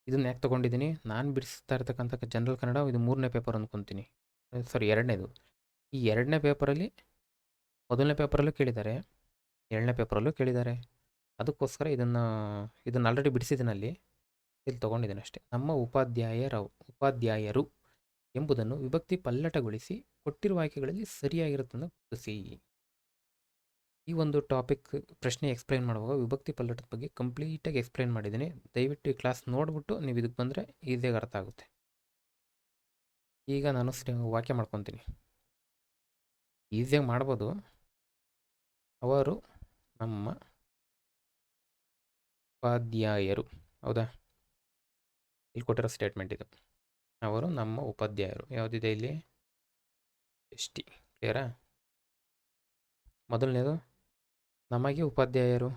ಇದನ್ನು ಯಾಕೆ ತೊಗೊಂಡಿದ್ದೀನಿ? ನಾನು ಬಿಡಿಸ್ತಾ ಇರ್ತಕ್ಕಂಥ ಜನರಲ್ ಕನ್ನಡ ಇದು 3ನೇ ಪೇಪರ್ ಅಂದ್ಕೊತೀನಿ, ಸಾರಿ 2ನೇದು. ಈ 2ನೇ ಪೇಪರಲ್ಲಿ, 1ನೇ ಪೇಪರಲ್ಲೂ ಕೇಳಿದ್ದಾರೆ, 2ನೇ ಪೇಪರಲ್ಲೂ ಕೇಳಿದ್ದಾರೆ. ಅದಕ್ಕೋಸ್ಕರ ಇದನ್ನು ಆಲ್ರೆಡಿ ಬಿಡಿಸಿದ್ದೀನಲ್ಲಿ, ಇಲ್ಲಿ ತೊಗೊಂಡಿದ್ದೀನಿ ಅಷ್ಟೇ. ನಮ್ಮ ಉಪಾಧ್ಯಾಯರು ಎಂಬುದನ್ನು ವಿಭಕ್ತಿ ಪಲ್ಲಟಗೊಳಿಸಿ ಕೊಟ್ಟಿರುವ ಆಯ್ಕೆಗಳಲ್ಲಿ ಸರಿಯಾಗಿರುತ್ತನ್ನು ಗುರುತಿಸಿ. ಈ ಒಂದು ಟಾಪಿಕ್ ಪ್ರಶ್ನೆ ಎಕ್ಸ್ಪ್ಲೈನ್ ಮಾಡುವಾಗ ವಿಭಕ್ತಿ ಪಲ್ಲಟದ ಬಗ್ಗೆ ಕಂಪ್ಲೀಟಾಗಿ ಎಕ್ಸ್ಪ್ಲೈನ್ ಮಾಡಿದ್ದೀನಿ. ದಯವಿಟ್ಟು ಈ ಕ್ಲಾಸ್ ನೋಡಿಬಿಟ್ಟು ನೀವು ಇದಕ್ಕೆ ಬಂದರೆ ಈಸಿಯಾಗಿ ಅರ್ಥ ಆಗುತ್ತೆ. ಈಗ ನಾನು ವಾಕ್ಯ ಮಾಡ್ಕೊತೀನಿ, ಈಸಿಯಾಗಿ ಮಾಡ್ಬೋದು. ಅವರು ನಮ್ಮ ಉಪಾಧ್ಯಾಯರು. ಹೌದಾ? ಇಲ್ಲಿ ಕೊಟ್ಟಿರೋ ಸ್ಟೇಟ್ಮೆಂಟ್ ಇದು. ಅವರು ನಮ್ಮ ಉಪಾಧ್ಯಾಯರು. ಯಾವುದಿದೆ ಇಲ್ಲಿ? ಷಷ್ಠಿ. ಕ್ಲಿಯರಾ? ಮೊದಲನೇದು ನಮಗೆ ಉಪಾಧ್ಯಾಯರು.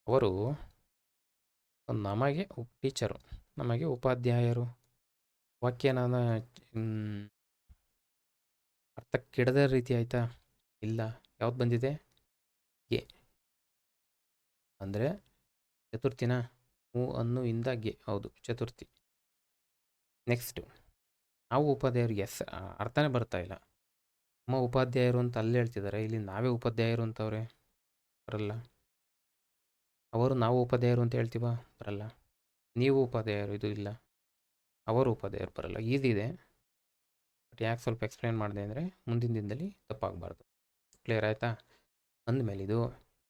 ಅವರು ನಮಗೆ ಟೀಚರು, ನಮಗೆ ಉಪಾಧ್ಯಾಯರು. ವಾಕ್ಯ ನಾನು ಅರ್ಥ ಕೆಡದ ರೀತಿ ಆಯಿತಾ? ಇಲ್ಲ. ಯಾವ್ದು ಬಂದಿದೆ? ಗೆ ಅಂದರೆ ಚತುರ್ಥಿನ? ಅನ್ನು ಇಂದ ಗೆ, ಹೌದು, ಚತುರ್ಥಿ. ನೆಕ್ಸ್ಟು ನಾವು ಉಪಾಧ್ಯಾಯರು, ಎಸ್, ಅರ್ಥನೇ ಬರ್ತಾ ಇಲ್ಲ. ನಮ್ಮ ಉಪಾಧ್ಯಾಯರು ಅಂತ ಅಲ್ಲಿ ಹೇಳ್ತಿದ್ದಾರೆ, ಇಲ್ಲಿ ನಾವೇ ಉಪಾಧ್ಯಾಯರು ಅಂತವ್ರೆ, ಬರಲ್ಲ. ಅವರು ನಾವು ಉಪಾಧ್ಯಾಯರು ಅಂತ ಹೇಳ್ತೀವ? ಬರಲ್ಲ. ನೀವು ಉಪಾಧ್ಯಾಯರು, ಇದು ಇಲ್ಲ. ಅವರು ಉಪಾಧ್ಯಾಯರು ಬರಲ್ಲ. ಈಸಿ ಇದೆ, ಬಟ್ ಯಾಕೆ ಸ್ವಲ್ಪ ಎಕ್ಸ್ಪ್ಲೈನ್ ಮಾಡಿದೆ ಅಂದರೆ ಮುಂದಿನ ದಿನದಲ್ಲಿ ತಪ್ಪಾಗಬಾರ್ದು. ಕ್ಲಿಯರ್ ಆಯಿತಾ? ಅಂದಮೇಲೆ ಇದು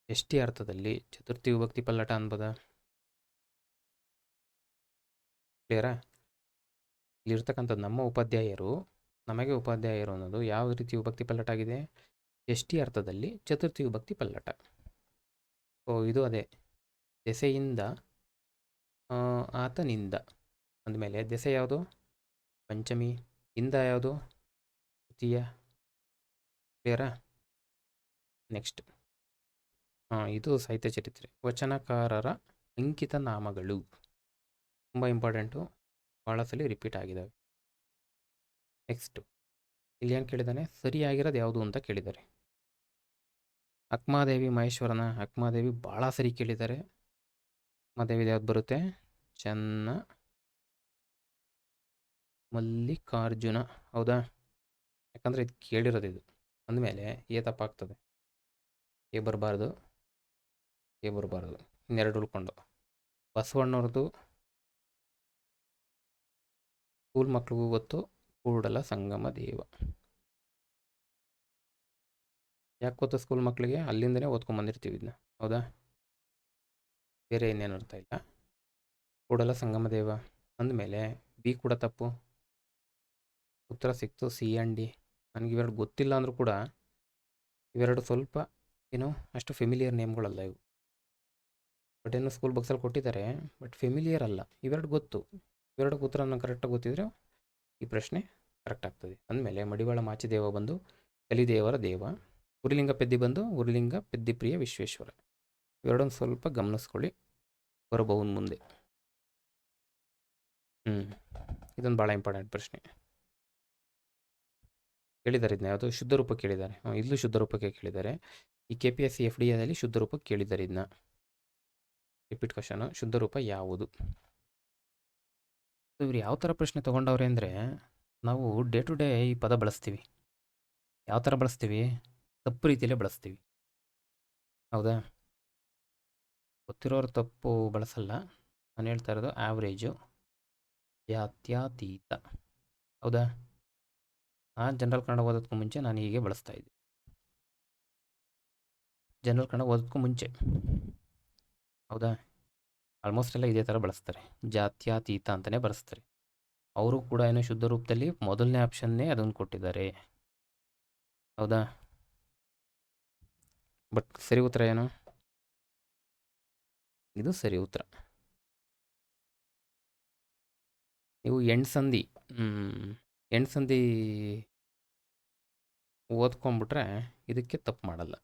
ಷಷ್ಠಿ ಅರ್ಥದಲ್ಲಿ ಚತುರ್ಥಿ ವಿಭಕ್ತಿ ಪಲ್ಲಟ ಅನ್ಬೋದ? ಕ್ಲಿಯರಾ? ಇಲ್ಲಿರ್ತಕ್ಕಂಥದ್ದು ನಮ್ಮ ಉಪಾಧ್ಯಾಯರು, ನಮಗೆ ಉಪಾಧ್ಯಾಯರು ಅನ್ನೋದು ಯಾವ ರೀತಿ ವಿಭಕ್ತಿ ಪಲ್ಲಟ ಆಗಿದೆ? ಷಷ್ಠಿ ಅರ್ಥದಲ್ಲಿ ಚತುರ್ಥಿ ವಿಭಕ್ತಿ ಪಲ್ಲಟ. ಸೊ ಇದು ಅದೇ, ದೆಸೆಯಿಂದ, ಆತನಿಂದ ಅಂದಮೇಲೆ ದೆಸೆ ಯಾವುದು? ಪಂಚಮಿ. ಇಂದ ಯಾವುದು? ತೃತೀಯ. ಕ್ಲಿಯರಾ? ನೆಕ್ಸ್ಟ್ ಇದು ಸಾಹಿತ್ಯ ಚರಿತ್ರೆ. ವಚನಕಾರರ ಅಂಕಿತ ನಾಮಗಳು ತುಂಬ ಇಂಪಾರ್ಟೆಂಟು, ಭಾಳ ಸಲ ರಿಪೀಟ್ ಆಗಿದ್ದಾವೆ. ನೆಕ್ಸ್ಟು ಇಲ್ಲಿ ಏನು ಕೇಳಿದ್ದಾನೆ? ಸರಿಯಾಗಿರೋದು ಯಾವುದು ಅಂತ ಕೇಳಿದ್ದಾರೆ. ಅಕ್ಮಾದೇವಿ ಮಹೇಶ್ವರನ. ಅಕ್ಮಾದೇವಿ ಭಾಳ ಸರಿ ಕೇಳಿದ್ದಾರೆ. ಅಕ್ಮಾದೇವಿದು ಯಾವ್ದು ಬರುತ್ತೆ? ಚೆನ್ನ ಮಲ್ಲಿಕಾರ್ಜುನ. ಹೌದಾ? ಯಾಕಂದರೆ ಇದು ಕೇಳಿರೋದು ಇದು. ಅಂದಮೇಲೆ ಎ ತಪ್ಪಾಗ್ತದೆ. ಎ ಬರಬಾರ್ದು. ಇನ್ನೆರಡು ಉಳ್ಕೊಂಡು. ಬಸವಣ್ಣವ್ರದ್ದು ಸ್ಕೂಲ್ ಮಕ್ಳಿಗೂ ಗೊತ್ತು, ಕೂಡಲ ಸಂಗಮ ದೇವ. ಯಾಕೆ ಗೊತ್ತು ಸ್ಕೂಲ್ ಮಕ್ಕಳಿಗೆ? ಅಲ್ಲಿಂದನೇ ಓದ್ಕೊಂಬಂದಿರ್ತೀವಿ ಇದನ್ನ. ಹೌದಾ? ಬೇರೆ ಇನ್ನೇನು ಅರ್ಥ ಇಲ್ಲ. ಕೂಡಲ ಸಂಗಮ ದೇವ ಅಂದಮೇಲೆ ಬಿ ಕೂಡ ತಪ್ಪು. ಉತ್ತರ ಸಿಕ್ತು ಸಿ ಆ್ಯಂಡ್ ಡಿ. ನನಗಿವೆರಡು ಗೊತ್ತಿಲ್ಲ ಅಂದರೂ ಕೂಡ ಇವೆರಡು ಸ್ವಲ್ಪ ಏನು ಅಷ್ಟು ಫೆಮಿಲಿಯರ್ ನೇಮ್ಗಳಲ್ಲ ಇವು. ಬಟ್ ಏನು ಸ್ಕೂಲ್ ಬುಕ್ಸಲ್ಲಿ ಕೊಟ್ಟಿದ್ದಾರೆ, ಬಟ್ ಫೆಮಿಲಿಯರ್ ಅಲ್ಲ. ಇವೆರಡು ಗೊತ್ತು. ಇವೆರಡು ಉತ್ತರ ನನಗೆ ಕರೆಕ್ಟಾಗಿ ಗೊತ್ತಿದ್ರೆ ಈ ಪ್ರಶ್ನೆ ಕರೆಕ್ಟ್ ಆಗ್ತದೆ. ಅಂದಮೇಲೆ ಮಡಿವಾಳ ಮಾಚಿದೇವ ಬಂದು ಕಲಿದೇವರ ದೇವ. ಉರಿಲಿಂಗ ಪೆದ್ದಿ ಬಂದು ಉರಿಲಿಂಗ ಪೆದ್ದಿಪ್ರಿಯ ವಿಶ್ವೇಶ್ವರ. ಇವೆರಡೊಂದು ಸ್ವಲ್ಪ ಗಮನಿಸ್ಕೊಳ್ಳಿ, ಬರಬಹುದು ಮುಂದೆ. ಇದೊಂದು ಭಾಳ ಇಂಪಾರ್ಟೆಂಟ್ ಪ್ರಶ್ನೆ. ಕೇಳಿದ್ದಾರೆ ಇದನ್ನ, ಯಾವುದು ಶುದ್ಧ ರೂಪ ಕೇಳಿದ್ದಾರೆ. ಇಲ್ಲೂ ಶುದ್ಧ ರೂಪಕ್ಕೆ ಕೇಳಿದ್ದಾರೆ. ಈ KPSC FDAದಲ್ಲಿ ಶುದ್ಧ ರೂಪಕ್ಕೆ ಕೇಳಿದ್ದಾರೆ ಇದನ್ನ. ರಿಪೀಟ್ ಕ್ವಶನ್, ಶುದ್ಧ ರೂಪ ಯಾವುದು? ಇವ್ರು ಯಾವ ಥರ ಪ್ರಶ್ನೆ ತೊಗೊಂಡವ್ರೆ ಅಂದರೆ, ನಾವು ಡೇ ಟು ಡೇ ಈ ಪದ ಬಳಸ್ತೀವಿ. ಯಾವ ಥರ ಬಳಸ್ತೀವಿ? ತಪ್ಪು ರೀತಿಯಲ್ಲೇ ಬಳಸ್ತೀವಿ. ಹೌದಾ? ಗೊತ್ತಿರೋರು ತಪ್ಪು ಬಳಸಲ್ಲ. ನಾನು ಹೇಳ್ತಾ ಇರೋದು ಆವ್ರೇಜು, ಜಾತ್ಯತೀತ. ಹೌದಾ? ಜನರಲ್ ಕನ್ನಡ ಓದೋದಕ್ಕೂ ಮುಂಚೆ ನಾನು ಹೀಗೆ ಬಳಸ್ತಾ ಇದ್ದೆ. ಜನರಲ್ ಕನ್ನಡ ಓದೋದಕ್ಕೂ ಮುಂಚೆ. ಹೌದಾ? ಆಲ್ಮೋಸ್ಟ್ ಎಲ್ಲ ಇದೇ ಥರ ಬಳಸ್ತಾರೆ. ಜಾತ್ಯತೀತ ಅಂತಲೇ ಬಳಸ್ತಾರೆ. ಅವರು ಕೂಡ ಏನೋ ಶುದ್ಧ ರೂಪದಲ್ಲಿ ಮೊದಲನೇ ಆಪ್ಷನ್ನೇ ಅದನ್ನು ಕೊಟ್ಟಿದ್ದಾರೆ. ಹೌದಾ? ಬಟ್ ಸರಿ ಉತ್ತರ ಏನು? ಇದು ಸರಿ ಉತ್ತರ. ನೀವು ಎಂಡ್ಸಂದಿ ಓದ್ಕೊಂಡ್ಬಿಟ್ರೆ ಇದಕ್ಕೆ ತಪ್ಪು ಮಾಡಲ್ಲ.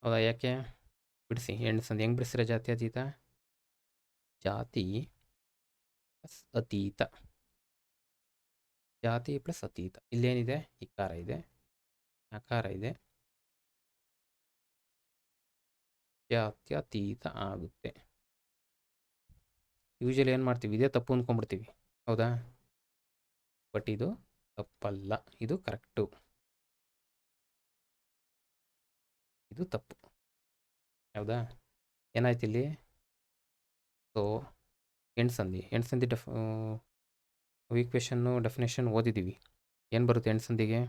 ಹೌದಾ? ಯಾಕೆ? ಬಿಡಿಸಿ. ಎಂಡ್ಸಂದಿ ಹೆಂಗೆ ಬಿಡಿಸಿರ? ಜಾತ್ಯತೀತ, ಜಾತಿ ಪ್ಲಸ್ ಅತೀತ. ಜಾತಿ ಪ್ಲಸ್ ಅತೀತ. ಇಲ್ಲೇನಿದೆ? ಇಕಾರ ಇದೆ, ಅಕಾರ ಇದೆ, ಜಾತ್ಯತೀತ ಆಗುತ್ತೆ. ಯೂಶಲಿ ಏನು ಮಾಡ್ತೀವಿ? ಇದೇ ತಪ್ಪು ಅಂದ್ಕೊಂಡ್ಬಿಡ್ತೀವಿ. ಹೌದಾ? ಬಟ್ ಇದು ತಪ್ಪಲ್ಲ, ಇದು ಕರೆಕ್ಟು. ಇದು ತಪ್ಪು. ಹೌದಾ? ಏನಾಯ್ತು ಇಲ್ಲಿ? ಸೊ ಎಂಡ್ಸಂದಿ ಈಕ್ವೇಷನ್ನು ಡೆಫಿನೇಷನ್ ಓದಿದ್ದೀವಿ. ಏನು ಬರುತ್ತೆ ಎಂಡ್ಸಂದಿಗೆ?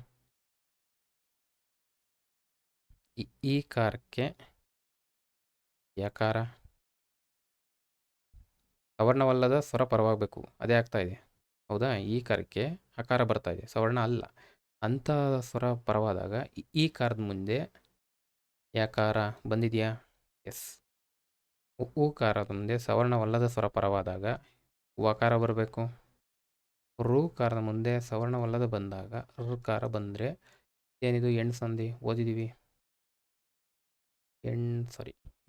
ಈ ಕಾರಕ್ಕೆ ಯಕಾರ ಸವರ್ಣವಲ್ಲದ ಸ್ವರ ಪರವಾಗಬೇಕು. ಅದೇ ಆಗ್ತಾ ಇದೆ. ಹೌದಾ? ಈ ಕಾರಕ್ಕೆ ಅಕಾರ ಬರ್ತಾ ಇದೆ, ಸವರ್ಣ ಅಲ್ಲ. ಅಂಥ ಸ್ವರ ಪರವಾದಾಗ ಈ ಕಾರದ ಮುಂದೆ ಯಾಕಾರ ಬಂದಿದೆಯಾ? ಎಸ್. ಉಕಾರದ ಮುಂದೆ ಸವರ್ಣವಲ್ಲದ ಸ್ವರ ಪರವಾದಾಗ ಉಕಾರ ಬರಬೇಕು. ಋಕಾರದ ಮುಂದೆ ಸವರ್ಣವಲ್ಲದ ಬಂದಾಗ ಋಕಾರ ಬಂದರೆ ಏನಿದು? ಎಂಡ್ಸಂದಿ ಓದಿದ್ದೀವಿ.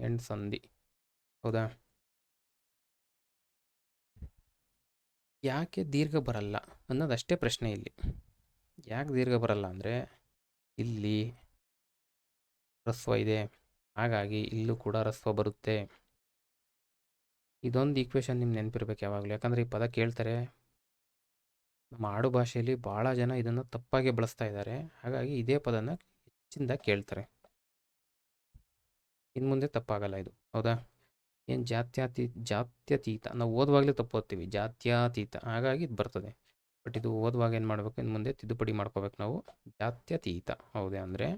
ಎಂಡ್ಸಂದಿ. ಹೌದಾ? ಯಾಕೆ ದೀರ್ಘ ಬರಲ್ಲ ಅನ್ನೋದಷ್ಟೇ ಪ್ರಶ್ನೆ ಇಲ್ಲಿ. ಯಾಕೆ ದೀರ್ಘ ಬರಲ್ಲ ಅಂದರೆ ಇಲ್ಲಿ ಹ್ರಸ್ವ ಇದೆ, ಹಾಗಾಗಿ ಇಲ್ಲೂ ಕೂಡ ಹ್ರಸ್ವ ಬರುತ್ತೆ. ಇದೊಂದು ಈಕ್ವೇಷನ್ ನಿಮ್ಗೆ ನೆನಪಿರ್ಬೇಕು ಯಾವಾಗಲೂ. ಯಾಕಂದರೆ ಈ ಪದ ಕೇಳ್ತಾರೆ. ನಮ್ಮ ಆಡು ಭಾಷೆಯಲ್ಲಿ ಭಾಳ ಜನ ಇದನ್ನು ತಪ್ಪಾಗಿ ಬಳಸ್ತಾ ಇದ್ದಾರೆ. ಹಾಗಾಗಿ ಇದೇ ಪದನ ಹೆಚ್ಚಿಂದ ಕೇಳ್ತಾರೆ. ಇನ್ನು ಮುಂದೆ ತಪ್ಪಾಗಲ್ಲ ಇದು. ಹೌದಾ? ಏನು ಜಾತ್ಯತೀತ ನಾವು ಓದುವಾಗಲೇ ತಪ್ಪು ಓದ್ತೀವಿ, ಜಾತ್ಯತೀತ. ಹಾಗಾಗಿ ಇದು ಬರ್ತದೆ. ಬಟ್ ಇದು ಓದುವಾಗ ಏನು ಮಾಡಬೇಕು? ಇನ್ನು ಮುಂದೆ ತಿದ್ದುಪಡಿ ಮಾಡ್ಕೋಬೇಕು ನಾವು. ಜಾತ್ಯತೀತ. ಹೌದೇ? ಅಂದರೆ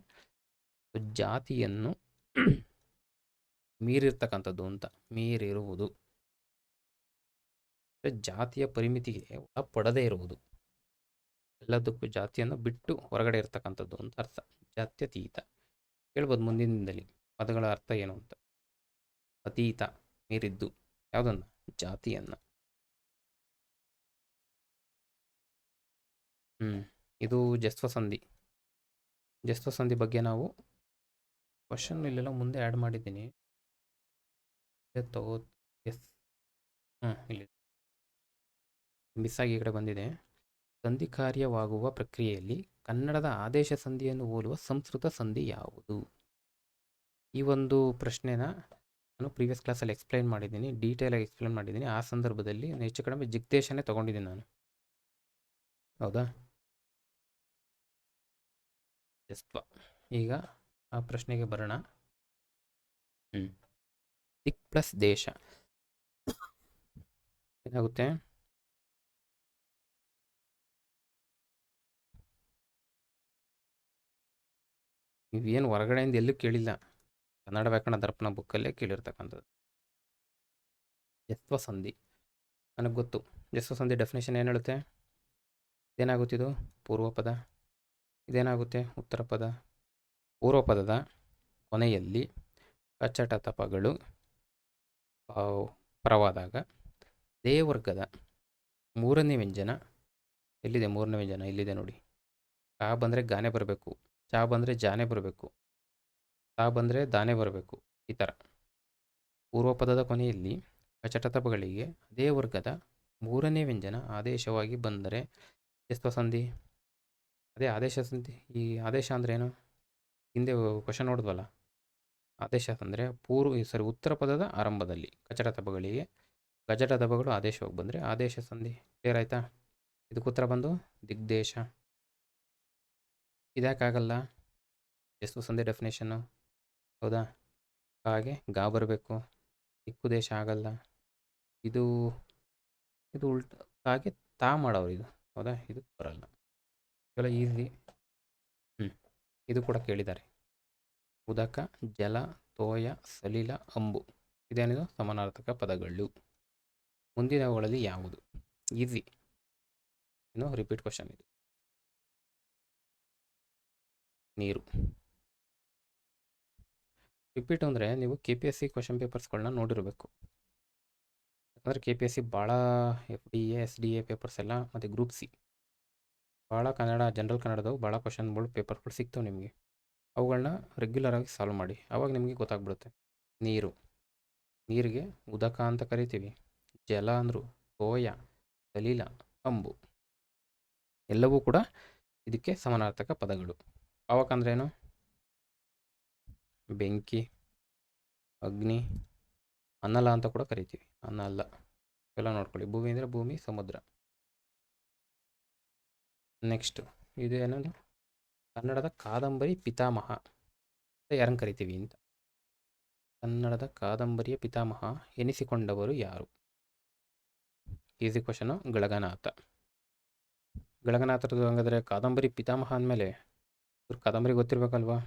ಜಾತಿಯನ್ನು ಮೀರಿರ್ತಕ್ಕಂಥದ್ದು ಅಂತ. ಮೀರಿರುವುದು, ಜಾತಿಯ ಪರಿಮಿತಿಗೆ ಒಳಪಡದೇ ಇರುವುದು. ಎಲ್ಲದಕ್ಕೂ ಜಾತಿಯನ್ನು ಬಿಟ್ಟು ಹೊರಗಡೆ ಇರ್ತಕ್ಕಂಥದ್ದು ಅಂತ ಅರ್ಥ. ಜಾತ್ಯತೀತ. ಹೇಳ್ಬೋದು ಮುಂದಿನದಲ್ಲಿ ಪದಗಳ ಅರ್ಥ ಏನು ಅಂತ. ಅತೀತ, ಮೀರಿದ್ದು. ಯಾವುದನ್ನು? ಜಾತಿಯನ್ನು. ಇದು ಜಸ್ವಸಂಧಿ. ಜಸ್ವಸಂಧಿ ಬಗ್ಗೆ ನಾವು ಕ್ವಶನ್ ಇಲ್ಲೆಲ್ಲ ಮುಂದೆ ಆ್ಯಡ್ ಮಾಡಿದ್ದೀನಿ. ಎಸ್, ಇಲ್ಲಿ ಮಿಸ್ ಆಗಿ ಈ ಕಡೆ ಬಂದಿದೆ. ಸಂಧಿ ಕಾರ್ಯವಾಗುವ ಪ್ರಕ್ರಿಯೆಯಲ್ಲಿ ಕನ್ನಡದ ಆದೇಶ ಸಂಧಿಯನ್ನು ಹೋಲುವ ಸಂಸ್ಕೃತ ಸಂಧಿ ಯಾವುದು? ಈ ಒಂದು ಪ್ರಶ್ನೆನ ನಾನು ಪ್ರೀವಿಯಸ್ ಕ್ಲಾಸಲ್ಲಿ ಎಕ್ಸ್ಪ್ಲೈನ್ ಮಾಡಿದ್ದೀನಿ, ಡೀಟೇಲಾಗಿ ಎಕ್ಸ್ಪ್ಲೈನ್ ಮಾಡಿದ್ದೀನಿ. ಆ ಸಂದರ್ಭದಲ್ಲಿ ಹೆಚ್ಚು ಕಡಿಮೆ ಜಿಗ್ದೇಶನೇ ತೊಗೊಂಡಿದ್ದೀನಿ ನಾನು. ಹೌದಾ? ಜಸ್ತ್ವ. ಈಗ ಆ ಪ್ರಶ್ನೆಗೆ ಬರೋಣ. ದಿಕ್ ಪ್ಲಸ್ ದೇಶ ಏನಾಗುತ್ತೆ? ನೀವೇನು ಹೊರಗಡೆಯಿಂದ ಎಲ್ಲೂ ಕೇಳಿಲ್ಲ, ಕನ್ನಡ ವ್ಯಾಕರಣ ದರ್ಪಣ ಬುಕ್ಕಲ್ಲೇ ಕೇಳಿರ್ತಕ್ಕಂಥದ್ದು. ಜಸ್ತ್ವ ಸಂಧಿ ನನಗೆ ಗೊತ್ತು. ಜಸ್ತ್ವ ಸಂಧಿ ಡೆಫಿನೇಷನ್ ಏನು ಹೇಳುತ್ತೆ? ಇದೇನಾಗುತ್ತಿದು ಪೂರ್ವ ಪದ, ಇದೇನಾಗುತ್ತೆ ಉತ್ತರ ಪದ. ಪೂರ್ವ ಪದದ ಕೊನೆಯಲ್ಲಿ ಕಚಟ ತಪಗಳು ಪರವಾದಾಗ ದೇ ವರ್ಗದ ಮೂರನೇ ವ್ಯಂಜನ ಎಲ್ಲಿದೆ? ಮೂರನೇ ವ್ಯಂಜನ ಇಲ್ಲಿದೆ ನೋಡಿ. ಕಾ ಬಂದರೆ ಗಾನೆ ಬರಬೇಕು, ಚಾ ಬಂದರೆ ಜಾನೆ ಬರಬೇಕು, ತಾ ಬಂದರೆ ದಾನೆ ಬರಬೇಕು. ಈ ಥರ ಪೂರ್ವ ಪದದ ಕೊನೆಯಲ್ಲಿ ಕಚಟ ತಪಗಳಿಗೆ ಅದೇ ವರ್ಗದ ಮೂರನೇ ವ್ಯಂಜನ ಆದೇಶವಾಗಿ ಬಂದರೆ ಜಸ್ತ್ವ ಸಂಧಿ. ಅದೇ ಆದೇಶ ಸಂಧಿ. ಈ ಆದೇಶ ಅಂದರೆ ಏನು? ಹಿಂದೆ ಕ್ವಶನ್ ನೋಡಿದ್ವಲ್ಲ, ಆದೇಶ ಅಂದರೆ ಉತ್ತರ ಪದದ ಆರಂಭದಲ್ಲಿ ಕಚಟ ತಪಗಳಿಗೆ ಗಜಟ ತಪಗಳು ಆದೇಶವಾಗಿ ಬಂದರೆ ಆದೇಶ ಸಂಧಿ. ಕ್ಲಿಯರ್ ಆಯಿತಾ? ಇದಕ್ಕೆ ಉತ್ತರ ಬಂದು ದಿಗ್ದೇಶ. ಇದ್ಯಾಕಾಗಲ್ಲ? ಜಸ್ತ್ವ ಸಂಧಿ ಡೆಫಿನೇಷನ್ನು. ಹೌದಾ? ಹಾಗೆ ಗಾ ಬರಬೇಕು, ದಿಕ್ಕು ದೇಶ ಆಗಲ್ಲ. ಇದು ಇದು ಉಲ್ಟ ಹಾಗೆ ತಾ ಮಾಡೋರು ಇದು. ಹೌದಾ? ಇದು ಬರಲ್ಲ. ಇವೆಲ್ಲ ಈಸಿ. ಇದು ಕೂಡ ಕೇಳಿದ್ದಾರೆ. ಉದಕ, ಜಲ, ತೋಯ, ಸಲಿಲ, ಅಂಬು ಇದೇನಿದು ಸಮಾನಾರ್ಥಕ ಪದಗಳು. ಮುಂದಿನವುಗಳಲ್ಲಿ ಯಾವುದು? ಈಸಿ. ಇನ್ನು ರಿಪೀಟ್ ಕ್ವಶನ್ ಇದು. ನೀರು. ರಿಪೀಟ್ ಅಂದರೆ ನೀವು KPSC ಕ್ವಶನ್ ಪೇಪರ್ಸ್ಗಳನ್ನ ನೋಡಿರಬೇಕು. ಯಾಕಂದರೆ KPSC ಭಾಳ FDA SDA ಪೇಪರ್ಸ್ ಎಲ್ಲ ಮತ್ತು ಗ್ರೂಪ್ ಸಿ ಭಾಳ ಕನ್ನಡ ಜನರಲ್ ಕನ್ನಡದವು ಭಾಳ ಕ್ವಶನ್ಗಳು ಪೇಪರ್ಗಳು ಸಿಗ್ತವೆ ನಿಮಗೆ. ಅವುಗಳನ್ನ ರೆಗ್ಯುಲರಾಗಿ ಸಾಲ್ವ್ ಮಾಡಿ, ಆವಾಗ ನಿಮಗೆ ಗೊತ್ತಾಗ್ಬಿಡುತ್ತೆ. ನೀರು, ನೀರಿಗೆ ಉದಕ ಅಂತ ಕರಿತೀವಿ. ಜಲ ಅಂದರು, ತೋಯ, ಸಲಿಲ, ಅಂಬು ಎಲ್ಲವೂ ಕೂಡ ಇದಕ್ಕೆ ಸಮಾನಾರ್ಥಕ ಪದಗಳು. ಪಾವಕ ಅಂದ್ರೇನು? ಬೆಂಕಿ, ಅಗ್ನಿ, ಅನ್ನಲ ಅಂತ ಕೂಡ ಕರಿತೀವಿ. ಅನ್ನಲ್ಲ ಎಲ್ಲ ನೋಡ್ಕೊಳ್ಳಿ. ಭೂಮಿ ಅಂದರೆ ಭೂಮಿ, ಸಮುದ್ರ. ನೆಕ್ಸ್ಟ್ ಇದು ಏನದು? ಕನ್ನಡದ ಕಾದಂಬರಿ ಪಿತಾಮಹ ಯಾರನ್ನು ಕರಿತೀವಿ ಅಂತ. ಕನ್ನಡದ ಕಾದಂಬರಿಯ ಪಿತಾಮಹ ಎನಿಸಿಕೊಂಡವರು ಯಾರು? Easy question. ಗಳಗನಾಥ. ಗಳಗನಾಥರದು ಹಂಗಾದ್ರೆ ಕಾದಂಬರಿ ಪಿತಾಮಹ ಅಂದಮೇಲೆ ಇವ್ರ ಕಾದಂಬರಿ ಗೊತ್ತಿರಬೇಕಲ್ವಾ?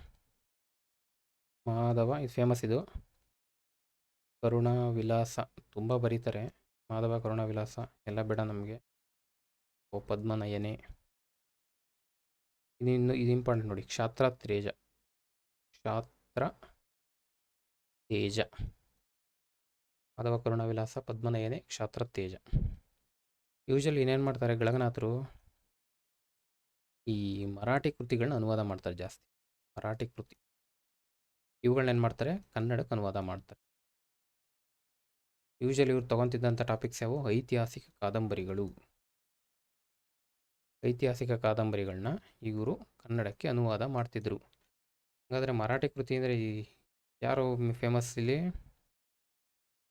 ಮಾಧವ, ಇದು ಫೇಮಸ್. ಇದು ಕರುಣಾ ವಿಲಾಸ ತುಂಬ ಬರೀತಾರೆ. ಮಾಧವ, ಕರುಣಾ ವಿಲಾಸ ಎಲ್ಲ ಬೇಡ ನಮಗೆ. ಪದ್ಮನಯನೆ. ಇದು ಇಂಪಾರ್ಟೆಂಟ್ ನೋಡಿ. ಕ್ಷಾತ್ರ ತೇಜ, ಕ್ಷಾತ್ರ ತೇಜ. ಮಾಧವ, ಕರುಣಾ ವಿಲಾಸ, ಪದ್ಮನಯನೆ, ಕ್ಷಾತ್ರ ತೇಜ. ಯೂಶಲಿ ಇನ್ನೇನು ಮಾಡ್ತಾರೆ ಗಳಗನಾಥರು? ಈ ಮರಾಠಿ ಕೃತಿಗಳನ್ನ ಅನುವಾದ ಮಾಡ್ತಾರೆ ಜಾಸ್ತಿ. ಮರಾಠಿ ಕೃತಿ ಇವುಗಳನ್ನ ಏನು ಮಾಡ್ತಾರೆ? ಕನ್ನಡಕ್ಕೆ ಅನುವಾದ ಮಾಡ್ತಾರೆ. ಯೂಶಲಿ ಇವ್ರು ತೊಗೊತಿದ್ದಂಥ ಟಾಪಿಕ್ಸ್ ಯಾವುವು? ಐತಿಹಾಸಿಕ ಕಾದಂಬರಿಗಳು. ಐತಿಹಾಸಿಕ ಕಾದಂಬರಿಗಳನ್ನ ಇವರು ಕನ್ನಡಕ್ಕೆ ಅನುವಾದ ಮಾಡ್ತಿದ್ರು. ಹಾಗಾದರೆ ಮರಾಠಿ ಕೃತಿ ಅಂದರೆ ಯಾರು ಫೇಮಸ್ ಇಲ್ಲಿ?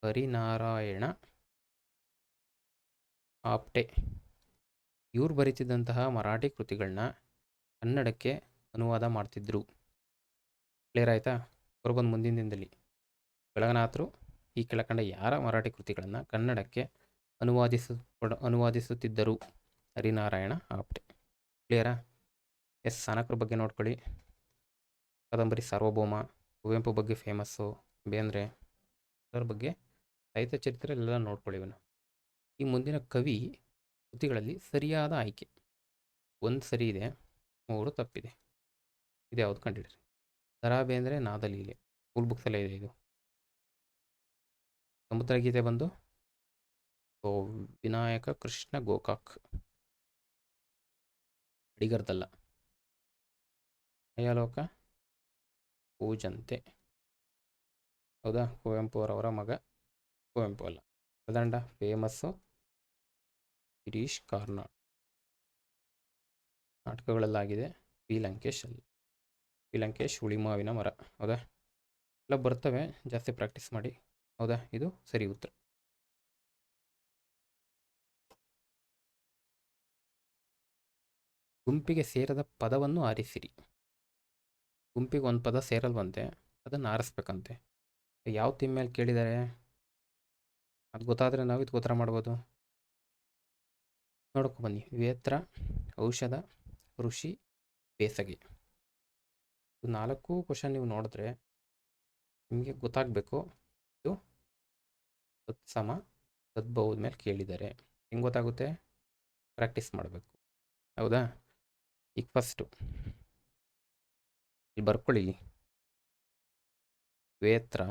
ಹರಿನಾರಾಯಣ ಆಪ್ಟೆ. ಇವ್ರು ಬರೀತಿದ್ದಂತಹ ಮರಾಠಿ ಕೃತಿಗಳನ್ನ ಕನ್ನಡಕ್ಕೆ ಅನುವಾದ ಮಾಡ್ತಿದ್ರು. ಕ್ಲಿಯರ್ ಆಯಿತಾ? ಬಂದು ಮುಂದಿನ ದಿನದಲ್ಲಿ ಗಳಗನಾಥರು ಈ ಕೆಳಕಂಡ ಯಾರ ಮರಾಠಿ ಕೃತಿಗಳನ್ನು ಕನ್ನಡಕ್ಕೆ ಅನುವಾದಿಸುತ್ತಿದ್ದರು? ಹರಿನಾರಾಯಣ ಆಪ್ಟೆ. ಕ್ಲಿಯರಾ? ಎಸ್. ಸಾಣಕ್ರ ಬಗ್ಗೆ ನೋಡ್ಕೊಳ್ಳಿ. ಕಾದಂಬರಿ ಸಾರ್ವಭೌಮ. ಕುವೆಂಪು ಬಗ್ಗೆ ಫೇಮಸ್ಸು. ಬೇಂದ್ರೆ ಅದರ ಬಗ್ಗೆ ಸಾಹಿತ್ಯ ಚರಿತ್ರೆ ಎಲ್ಲ ನೋಡ್ಕೊಳ್ಳಿ ಇವನು. ಈ ಮುಂದಿನ ಕವಿ ಕೃತಿಗಳಲ್ಲಿ ಸರಿಯಾದ ಆಯ್ಕೆ ಒಂದು ಸರಿ ಇದೆ, 3 ತಪ್ಪಿದೆ. ಇದು ಯಾವುದು ಕಂಡಿಡ್ರಿ. ದರಾ ಬೇಂದ್ರೆ ನಾದಲೀಲೆ ಸ್ಕೂಲ್ ಬುಕ್ಸಲ್ಲೇ ಇದೆ ಇದು. ಸಮುದ್ರ ಗೀತೆ ಬಂದು ವಿನಾಯಕ ಕೃಷ್ಣ ಗೋಕಾಕ್. ಅಡಿಗರ್ದಲ್ಲ. ಅಯ್ಯಲೋಕ ಪೂಜಂತೆ. ಹೌದಾ? ಕುವೆಂಪು ಅವರವರ ಮಗ. ಕುವೆಂಪು ಅಲ್ಲ. ಕದಂಡ ಫೇಮಸ್ಸು ಗಿರೀಶ್ ಕಾರ್ನಾಡ್. ನಾಟಕಗಳಲ್ಲಾಗಿದೆ. ಪಿ ಲಂಕೇಶ್ ಅಲ್ಲ. ಪಿ ಲಂಕೇಶ್ ಹುಳಿಮಾವಿನ ಮರ. ಹೌದಾ? ಎಲ್ಲ ಬರ್ತವೆ, ಜಾಸ್ತಿ ಪ್ರಾಕ್ಟೀಸ್ ಮಾಡಿ. ಹೌದಾ? ಇದು ಸರಿ ಉತ್ತರ. ಗುಂಪಿಗೆ ಸೇರದ ಪದವನ್ನು ಆರಿಸಿರಿ. ಗುಂಪಿಗೆ ಒಂದು ಪದ ಸೇರಲ್ವಂತೆ, ಅದನ್ನು ಆರಿಸ್ಬೇಕಂತೆ. ಯಾವ ಥೀಮ್ ಮೇಲೆ ಕೇಳಿದ್ದಾರೆ ಅದು ಗೊತ್ತಾದರೆ ನಾವು ಇದಕ್ಕೆ ಉತ್ತರ ಮಾಡ್ಬೋದು. ನೋಡ್ಕೊ ಬನ್ನಿ. ವೇತ್ರ, ಔಷಧ, ಕೃಷಿ, ಬೇಸಗೆ. ಇದು 4 ಕ್ವಶನ್ ನೀವು ನೋಡಿದ್ರೆ ನಿಮಗೆ ಗೊತ್ತಾಗಬೇಕು ಇದು ತತ್ಸಮ ತದ್ಭವದ ಮೇಲೆ ಕೇಳಿದ್ದಾರೆ. ಹೆಂಗೆ ಗೊತ್ತಾಗುತ್ತೆ? ಪ್ರಾಕ್ಟೀಸ್ ಮಾಡಬೇಕು. ಹೌದಾ? ಈಗ ಫಸ್ಟು ಇಲ್ಲಿ ಬರ್ಕೊಳ್ಳಿ. ವೇತ್ರ,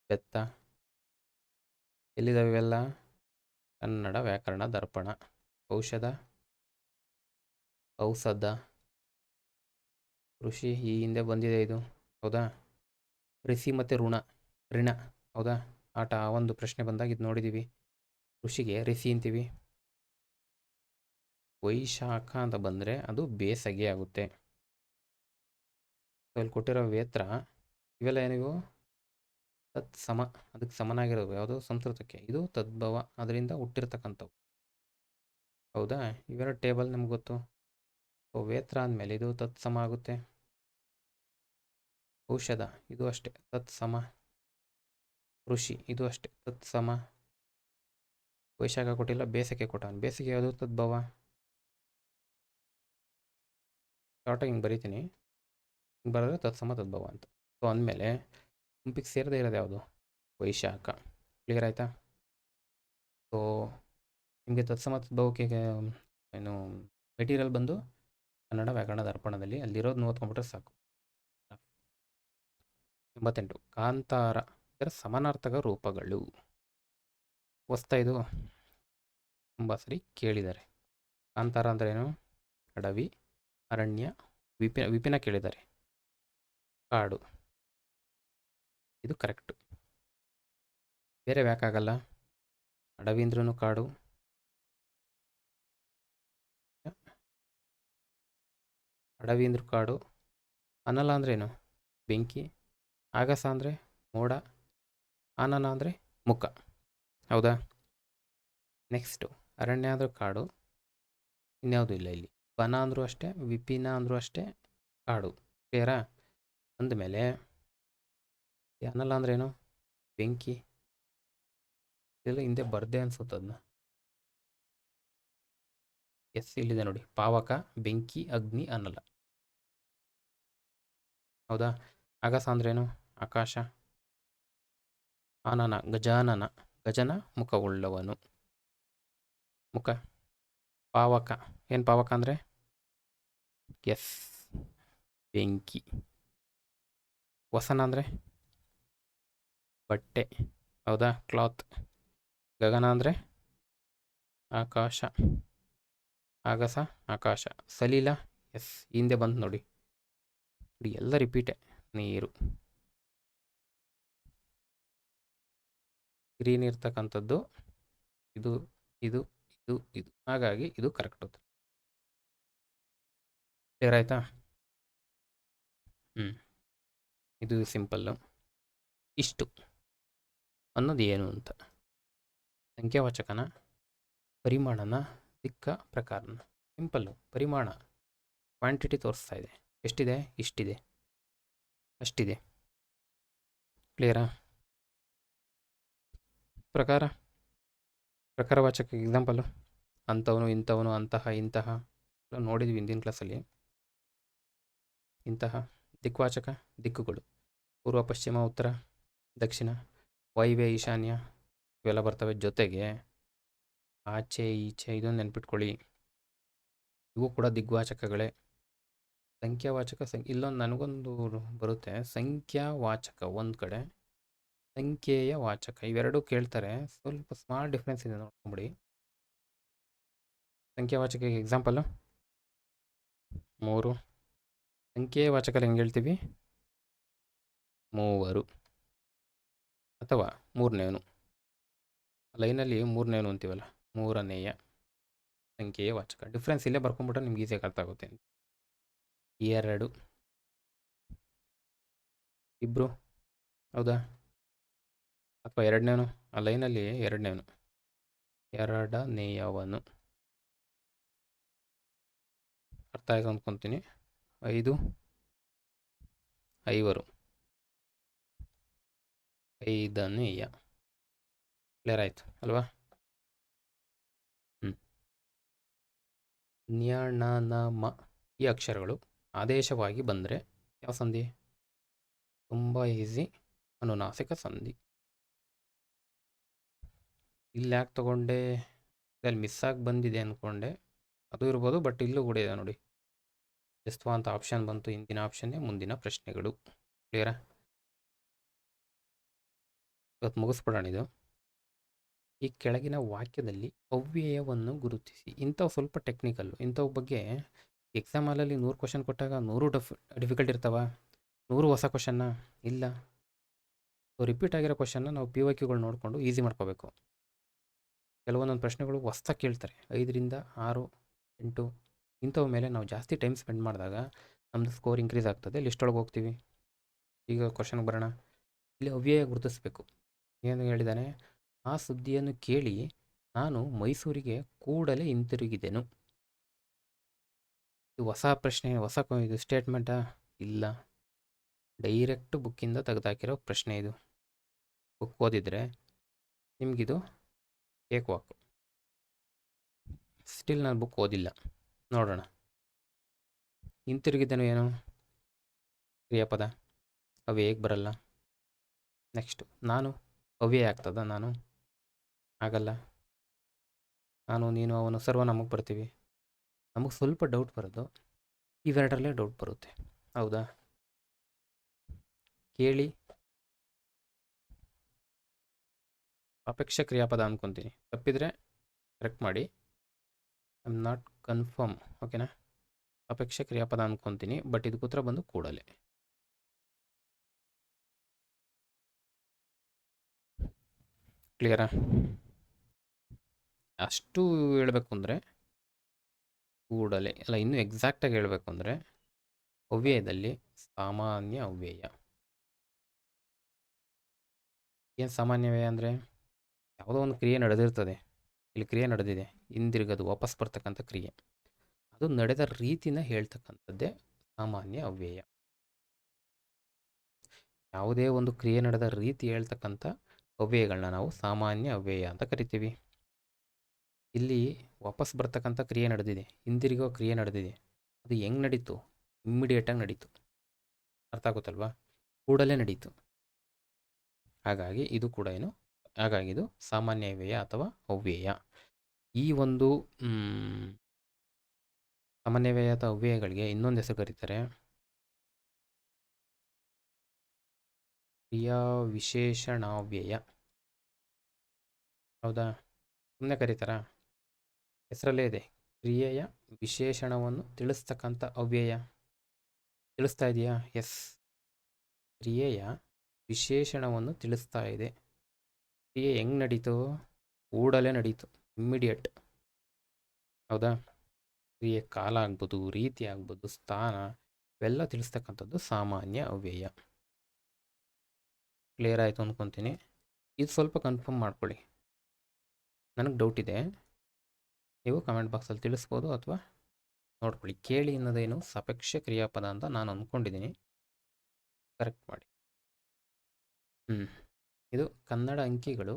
ಬೆತ್ತ, ಎಲ್ಲಿದ್ದಾವೆ ಇವೆಲ್ಲ? ಕನ್ನಡ ವ್ಯಾಕರಣ ದರ್ಪಣ. ಔಷಧ, ಔಷಧ, ಕೃಷಿ ಈ ಹಿಂದೆ ಬಂದಿದೆ ಇದು. ಹೌದಾ? ಋಷಿ ಮತ್ತು ಋಣ. ಹೌದಾ? ಆ ಒಂದು ಪ್ರಶ್ನೆ ಬಂದಾಗ ಇದು ನೋಡಿದ್ದೀವಿ. ಕೃಷಿಗೆ ಋಷಿ ಅಂತೀವಿ. ವೈಶಾಖ ಅಂತ ಬಂದರೆ ಅದು ಬೇಸಗೆ ಆಗುತ್ತೆ. ಇಲ್ಲಿ ಕೊಟ್ಟಿರೋ ವೇತ್ರ ಇವೆಲ್ಲ ಏನಿವು? ತತ್ಸಮ, ಅದಕ್ಕೆ ಸಮನಾಗಿರೋದು ಯಾವುದು? ಸಂಸ್ಕೃತಕ್ಕೆ. ಇದು ತದ್ಭವ, ಅದರಿಂದ ಹುಟ್ಟಿರ್ತಕ್ಕಂಥವು. ಹೌದಾ? ಇವೆರಡು ಟೇಬಲ್ ನಮ್ಗೆ ಗೊತ್ತು. ವೇತ್ರ ಅಂದಮೇಲೆ ಇದು ತತ್ಸಮ ಆಗುತ್ತೆ. ಔಷಧ ಇದು ಅಷ್ಟೇ ತತ್ಸಮ. ಕೃಷಿ ಇದು ಅಷ್ಟೇ ತತ್ಸಮ. ವೈಶಾಖ ಕೊಟ್ಟಿಲ್ಲ, ಬೇಸಿಗೆ ಕೊಟ್ಟಾನ. ಬೇಸಿಗೆ ಯಾವುದು? ತದ್ಭವ. ಶಾರ್ಟಾಗಿ ಹಿಂಗೆ ಬರೀತೀನಿ, ಹಿಂಗೆ ಬರೆದ್ರೆ ತತ್ಸಮ ತದ್ಭವ ಅಂತ. ಸೊ ಅಂದಮೇಲೆ ಗುಂಪಿಗೆ ಸೇರದೇ ಇರೋದು ಯಾವುದು? ವೈಶಾಖ. ಕ್ಲಿಯರ್ ಆಯಿತಾ? ಸೊ ನಿಮಗೆ ತತ್ಸಮ ತದ್ಭವಕ್ಕೆ ಏನು ಮೆಟೀರಿಯಲ್ ಬಂದು ಕನ್ನಡ ವ್ಯಾಕರಣ ದರ್ಪಣದಲ್ಲಿ ಅಲ್ಲಿರೋದು ಓದ್ಕೊಂಡ್ಬಿಟ್ರೆ ಸಾಕು. 88. ಕಾಂತಾರ ಇದರ ಸಮಾನಾರ್ಥಕ ರೂಪಗಳು. ಹೊಸ್ತಾ ಇದು ತುಂಬ ಸರಿ ಕೇಳಿದ್ದಾರೆ. ಕಾಂತಾರ ಅಂದರೆ ಏನು? ಅಡವಿ, ಅರಣ್ಯ, ವಿಪಿನ ಕೇಳಿದ್ದಾರೆ. ಕಾಡು, ಇದು ಕರೆಕ್ಟು. ಬೇರೆ ಯಾಕಾಗಲ್ಲ? ಅಡವಿ ಅಂದ್ರೂ ಕಾಡು, ಅಡವಿ ಅಂದ್ರೂ ಕಾಡು. ಅನಲ ಅಂದ್ರೇನು? ಬೆಂಕಿ. ಆಗಸ ಅಂದರೆ ಮೋಡ. ಆನನ ಅಂದರೆ ಮುಖ. ಹೌದಾ? ನೆಕ್ಸ್ಟು ಅರಣ್ಯ ಅಂದ್ರೆ ಕಾಡು, ಇನ್ಯಾವುದೂ ಇಲ್ಲ ಇಲ್ಲಿ. ವನ ಅಂದರೂ ಅಷ್ಟೇ, ವಿಪಿನ ಅಂದರೂ ಅಷ್ಟೇ, ಕಾಡು. ಕ್ಲಿಯರಾ? ಅಂದಮೇಲೆ ಅನಲ ಅಂದ್ರೇನು? ಬೆಂಕಿ. ಇದೆಲ್ಲ ಹಿಂದೆ ಬರ್ದೆ ಅನ್ಸುತ್ತೆ ಅದನ್ನ. ಎಸ್, ಇಲ್ಲಿದೆ ನೋಡಿ. ಪಾವಕ, ಬೆಂಕಿ, ಅಗ್ನಿ, ಅನಲ. ಹೌದಾ? ಆಗಸ ಅಂದ್ರೇನು? ಆಕಾಶ. ಆನನ ಗಜಾನನ, ಗಜನ ಮುಖವುಳ್ಳವನು, ಮುಖ. ಪಾವಕ ಏನು? ಪಾವಕ ಅಂದರೆ ಎಸ್, ಬೆಂಕಿ. ವಸನ ಅಂದರೆ ಬಟ್ಟೆ. ಹೌದಾ? ಕ್ಲಾತ್. ಗಗನ ಅಂದರೆ ಆಕಾಶ. ಆಗಸ ಆಕಾಶ. ಸಲೀಲ ಎಸ್, ಹಿಂದೆ ಬಂತು ನೋಡಿ. ಎಲ್ಲ ರಿಪೀಟೇ. ನೀರು. ಗ್ರೀನ್ ಇರ್ತಕ್ಕಂಥದ್ದು ಇದು, ಇದು, ಇದು, ಇದು. ಹಾಗಾಗಿ ಇದು ಕರೆಕ್ಟ್ ಉತ್ತರ. ಕ್ಲಿಯರ್ ಆಯಿತಾ? ಇದು ಸಿಂಪಲ್ಲು. ಇಷ್ಟು ಅನ್ನೋದು ಏನು ಅಂತ? ಸಂಖ್ಯಾವಾಚಕನ, ಪರಿಮಾಣನ, ದಿಕ್ಕ, ಪ್ರಕಾರನ? ಸಿಂಪಲ್ಲು. ಪರಿಮಾಣ, ಕ್ವಾಂಟಿಟಿ ತೋರಿಸ್ತಾ ಇದೆ. ಎಷ್ಟಿದೆ? ಇಷ್ಟಿದೆ, ಅಷ್ಟಿದೆ. ಕ್ಲಿಯರಾ? ಪ್ರಕಾರವಾಚಕ ಎಕ್ಸಾಂಪಲು ಅಂಥವನು, ಇಂಥವನು, ಅಂತಹ, ಇಂತಹ ನೋಡಿದ್ವಿ ಹಿಂದಿನ ಕ್ಲಾಸಲ್ಲಿ. ಇಂತಹ. ದಿಕ್ವಾಚಕ ದಿಕ್ಕುಗಳು: ಪೂರ್ವ, ಪಶ್ಚಿಮ, ಉತ್ತರ, ದಕ್ಷಿಣ, ವಾಯುವ್ಯ, ಈಶಾನ್ಯ ಇವೆಲ್ಲ ಬರ್ತವೆ. ಜೊತೆಗೆ ಆಚೆ, ಈಚೆ ಇದನ್ನು ನೆನ್ಪಿಟ್ಕೊಳ್ಳಿ. ಇವು ಕೂಡ ದಿಗ್ವಾಚಕಗಳೇ. ಸಂಖ್ಯಾವಾಚಕ ಇಲ್ಲೊಂದು ನನಗೊಂದು ಬರುತ್ತೆ. ಸಂಖ್ಯಾವಾಚಕ ಒಂದು ಕಡೆ, ಸಂಖ್ಯೆಯ ವಾಚಕ ಇವೆರಡೂ ಕೇಳ್ತಾರೆ. ಸ್ವಲ್ಪ ಸ್ಮಾಲ್ ಡಿಫ್ರೆನ್ಸ್ ಇದೆ, ನೋಡ್ಕೊಂಬಿಡಿ. ಸಂಖ್ಯಾವಾಚಕ ಎಕ್ಸಾಂಪಲು 3. ಸಂಖ್ಯೆಯ ವಾಚಕಲ್ಲಿ ಹೆಂಗೆ ಹೇಳ್ತೀವಿ? 3 ಅಥವಾ 3ನೇನು. ಲೈನಲ್ಲಿ 3ನೇನು ಅಂತೀವಲ್ಲ, 3ನೇಯ ಸಂಖ್ಯೆಯ ವಾಚಕ. ಡಿಫ್ರೆನ್ಸ್ ಇಲ್ಲೇ ಬರ್ಕೊಂಡ್ಬಿಟ್ರೆ ನಿಮ್ಗೆ ಈಸಿಯಾಗಿ ಅರ್ಥ ಆಗುತ್ತೆ. 2, 2 ಹೌದಾ? ಅಥವಾ 2ನೇನು, ಆ ಲೈನಲ್ಲಿ 2ನೇನು, 2ನೇಯವನು. ಅರ್ಥ ಆಯ್ತು ಅಂದ್ಕೊತೀನಿ. 5 ಐವರು, 5ನೇಯ. ಕ್ಲಿಯರ್ ಆಯಿತು ಅಲ್ವಾ? ನ್ಯ ಣ ನ ಮ ಈ ಅಕ್ಷರಗಳು ಆದೇಶವಾಗಿ ಬಂದರೆ ಯಾವ ಸಂಧಿ? ತುಂಬ ಈಸಿ, ಅನುನಾಸಿಕ ಸಂಧಿ. ಇಲ್ಲಿ ಯಾಕೆ ತಗೊಂಡೆ? ಅಲ್ಲಿ ಮಿಸ್ ಆಗಿ ಬಂದಿದೆ ಅಂದ್ಕೊಂಡೆ. ಅದು ಇರ್ಬೋದು, ಬಟ್ ಇಲ್ಲೂ ಕೂಡ ಇದೆ ನೋಡಿ. ಎಸ್ವಾ ಅಂತ ಆಪ್ಷನ್ ಬಂತು, ಹಿಂದಿನ ಆಪ್ಷನ್ನೇ ಮುಂದಿನ ಪ್ರಶ್ನೆಗಳು. ಕ್ಲಿಯರಾ? ಇವತ್ತು ಮುಗಿಸ್ಬಿಡೋಣ ಇದು. ಈ ಕೆಳಗಿನ ವಾಕ್ಯದಲ್ಲಿ ಅವ್ಯಯವನ್ನು ಗುರುತಿಸಿ. ಇಂಥವು ಸ್ವಲ್ಪ ಟೆಕ್ನಿಕಲ್ಲು. ಇಂಥವು ಬಗ್ಗೆ ಎಕ್ಸಾಮಲ್ಲಿ 100 ಕ್ವಶನ್ ಕೊಟ್ಟಾಗ 100 ಡಿಫಿಕಲ್ಟ್ ಇರ್ತಾವ, 100 ಹೊಸ ಕ್ವಶನ್ನ ಇಲ್ಲ. ಸೊ ರಿಪೀಟ್ ಆಗಿರೋ ಕ್ವಶನ್ನ ನಾವು PYQಗಳು ನೋಡಿಕೊಂಡು ಈಸಿ ಮಾಡ್ಕೋಬೇಕು. ಕೆಲವೊಂದೊಂದು ಪ್ರಶ್ನೆಗಳು ಹೊಸ್ದಾಗಿ ಕೇಳ್ತಾರೆ, 5ರಿಂದ 6, 8 ಇಂಥವು ಮೇಲೆ ನಾವು ಜಾಸ್ತಿ ಟೈಮ್ ಸ್ಪೆಂಡ್ ಮಾಡಿದಾಗ ನಮ್ಮದು ಸ್ಕೋರ್ ಇನ್ಕ್ರೀಸ್ ಆಗ್ತದೆ. ಲಿಸ್ಟೊಳಗೆ ಹೋಗ್ತೀವಿ. ಈಗ ಕ್ವಶನ್ಗೆ ಬರೋಣ. ಇಲ್ಲಿ ಅವ್ಯಯ ಗುರುತಿಸ್ಬೇಕು. ಏನು ಹೇಳಿದ್ದಾನೆ? ಆ ಸುದ್ದಿಯನ್ನು ಕೇಳಿ ನಾನು ಮೈಸೂರಿಗೆ ಕೂಡಲೇ ಹಿಂತಿರುಗಿದೆನು. ಇದು ಹೊಸ ಪ್ರಶ್ನೆ, ಹೊಸ ಇದು ಸ್ಟೇಟ್ಮೆಂಟಾ? ಇಲ್ಲ, ಡೈರೆಕ್ಟ್ ಬುಕ್ಕಿಂದ ತೆಗೆದಾಕಿರೋ ಪ್ರಶ್ನೆ ಇದು. ಬುಕ್ ಓದಿದರೆ ನಿಮಗಿದು ಕೇಕ್ ವಾಕು. ಸ್ಟಿಲ್ ನಾನು ಬುಕ್ ಓದಿಲ್ಲ. ನೋಡೋಣ. ಹಿಂತಿರುಗಿದೆನು ಏನು? ಕ್ರಿಯಾಪದ. ಅವ್ಯಯ ಹೇಗೆ ಬರಲ್ಲ? ನೆಕ್ಸ್ಟು ನಾನು ಅವ್ಯಯ ಆಗ್ತದ? ನಾನು ಆಗಲ್ಲ. ನಾನು, ನೀನು, ಅವನು, ಸರ್ವನಾಮಕ್ಕೆ ಬರ್ತೀವಿ. ನಮಗೆ ಸ್ವಲ್ಪ ಡೌಟ್ ಬರೋದು ಇವೆರಡರಲ್ಲೇ ಡೌಟ್ ಬರುತ್ತೆ. ಹೌದಾ? ಕೇಳಿ ಅಪೇಕ್ಷ ಕ್ರಿಯಾಪದ ಅಂದ್ಕೊತೀನಿ. ತಪ್ಪಿದರೆ ಕರೆಕ್ಟ್ ಮಾಡಿ. I am not confirm. ಓಕೆನಾ? ಅಪೇಕ್ಷ ಕ್ರಿಯಾಪದ ಅಂದ್ಕೊತೀನಿ, ಬಟ್ ಇದಕ್ಕೆ ಉತ್ತರ ಬಂದು ಕೂಡಲೇ. ಕ್ಲಿಯರಾ? ಅಷ್ಟು ಹೇಳಬೇಕು ಅಂದರೆ ಕೂಡಲೇ ಅಲ್ಲ, ಇನ್ನೂ ಎಕ್ಸಾಕ್ಟಾಗಿ ಹೇಳಬೇಕು ಅಂದರೆ ಅವ್ಯಯದಲ್ಲಿ ಸಾಮಾನ್ಯ ಅವ್ಯಯ. ಏನು ಸಾಮಾನ್ಯ ಅವ್ಯಯ ಅಂದರೆ? ಯಾವುದೋ ಒಂದು ಕ್ರಿಯೆ ನಡೆದಿರ್ತದೆ. ಇಲ್ಲಿ ಕ್ರಿಯೆ ನಡೆದಿದೆ, ಹಿಂದಿರುಗದು, ವಾಪಸ್ ಬರ್ತಕ್ಕಂಥ ಕ್ರಿಯೆ. ಅದು ನಡೆದ ರೀತಿನ ಹೇಳ್ತಕ್ಕಂಥದ್ದೇ ಸಾಮಾನ್ಯ ಅವ್ಯಯ. ಯಾವುದೇ ಒಂದು ಕ್ರಿಯೆ ನಡೆದ ರೀತಿ ಹೇಳ್ತಕ್ಕಂಥ ಅವ್ಯಯಗಳನ್ನ ನಾವು ಸಾಮಾನ್ಯ ಅವ್ಯಯ ಅಂತ ಕರಿತೀವಿ. ಇಲ್ಲಿ ವಾಪಸ್ ಬರ್ತಕ್ಕಂಥ ಕ್ರಿಯೆ ನಡೆದಿದೆ, ಹಿಂದಿರುಗೋ ಕ್ರಿಯೆ ನಡೆದಿದೆ. ಅದು ಹೆಂಗೆ ನಡೀತು? ಇಮ್ಮಿಡಿಯೇಟಾಗಿ ನಡೀತು. ಅರ್ಥ ಆಗುತ್ತಲ್ವಾ? ಕೂಡಲೇ ನಡೀತು. ಹಾಗಾಗಿ ಇದು ಕೂಡ ಹಾಗಾಗಿ ಇದು ಸಾಮಾನ್ಯ ಅವ್ಯಯ ಅಥವಾ ಅವ್ಯಯ. ಈ ಒಂದು ಸಾಮಾನ್ಯ ಅವ್ಯಯ ಅಥವಾ ಅವ್ಯಯಗಳಿಗೆ ಇನ್ನೊಂದು ಹೆಸರು ಕರೀತಾರೆ ಕ್ರಿಯಾ ವಿಶೇಷಣಾವ್ಯಯ. ಹೌದಾ? ಸುಮ್ಮನೆ ಕರೀತಾರಾ? ಹೆಸರಲ್ಲೇ ಇದೆ, ಕ್ರಿಯೆಯ ವಿಶೇಷಣವನ್ನು ತಿಳಿಸ್ತಕ್ಕಂಥ ಅವ್ಯಯ. ತಿಳಿಸ್ತಾ ಇದೆಯಾ? ಎಸ್, ಕ್ರಿಯೆಯ ವಿಶೇಷಣವನ್ನು ತಿಳಿಸ್ತಾ ಇದೆ. ಕ್ರಿಯೆ ಹೆಂಗೆ ನಡೀತು? ಕೂಡಲೇ ನಡೀತು, ಇಮ್ಮಿಡಿಯೇಟ್. ಹೌದಾ? ಕ್ರಿಯೆ ಕಾಲ ಆಗ್ಬೋದು, ರೀತಿ ಆಗ್ಬೋದು, ಸ್ಥಾನ, ಇವೆಲ್ಲ ತಿಳಿಸ್ತಕ್ಕಂಥದ್ದು ಸಾಮಾನ್ಯ ಅವ್ಯಯ. ಕ್ಲಿಯರ್ ಆಯಿತು ಅಂದ್ಕೊತೀನಿ. ಇದು ಸ್ವಲ್ಪ ಕನ್ಫರ್ಮ್ ಮಾಡ್ಕೊಳ್ಳಿ. ನನಗೆ ಡೌಟ್ ಇದೆ, ನೀವು ಕಮೆಂಟ್ ಬಾಕ್ಸಲ್ಲಿ ತಿಳಿಸ್ಬೋದು ಅಥವಾ ನೋಡ್ಕೊಳ್ಳಿ. ಕೇಳಿ ಅನ್ನೋದೇನು ಸಾಪೇಕ್ಷ ಕ್ರಿಯಾಪದ ಅಂತ ನಾನು ಅಂದ್ಕೊಂಡಿದ್ದೀನಿ. ಕರೆಕ್ಟ್ ಮಾಡಿ. ಇದು ಕನ್ನಡ ಅಂಕಿಗಳು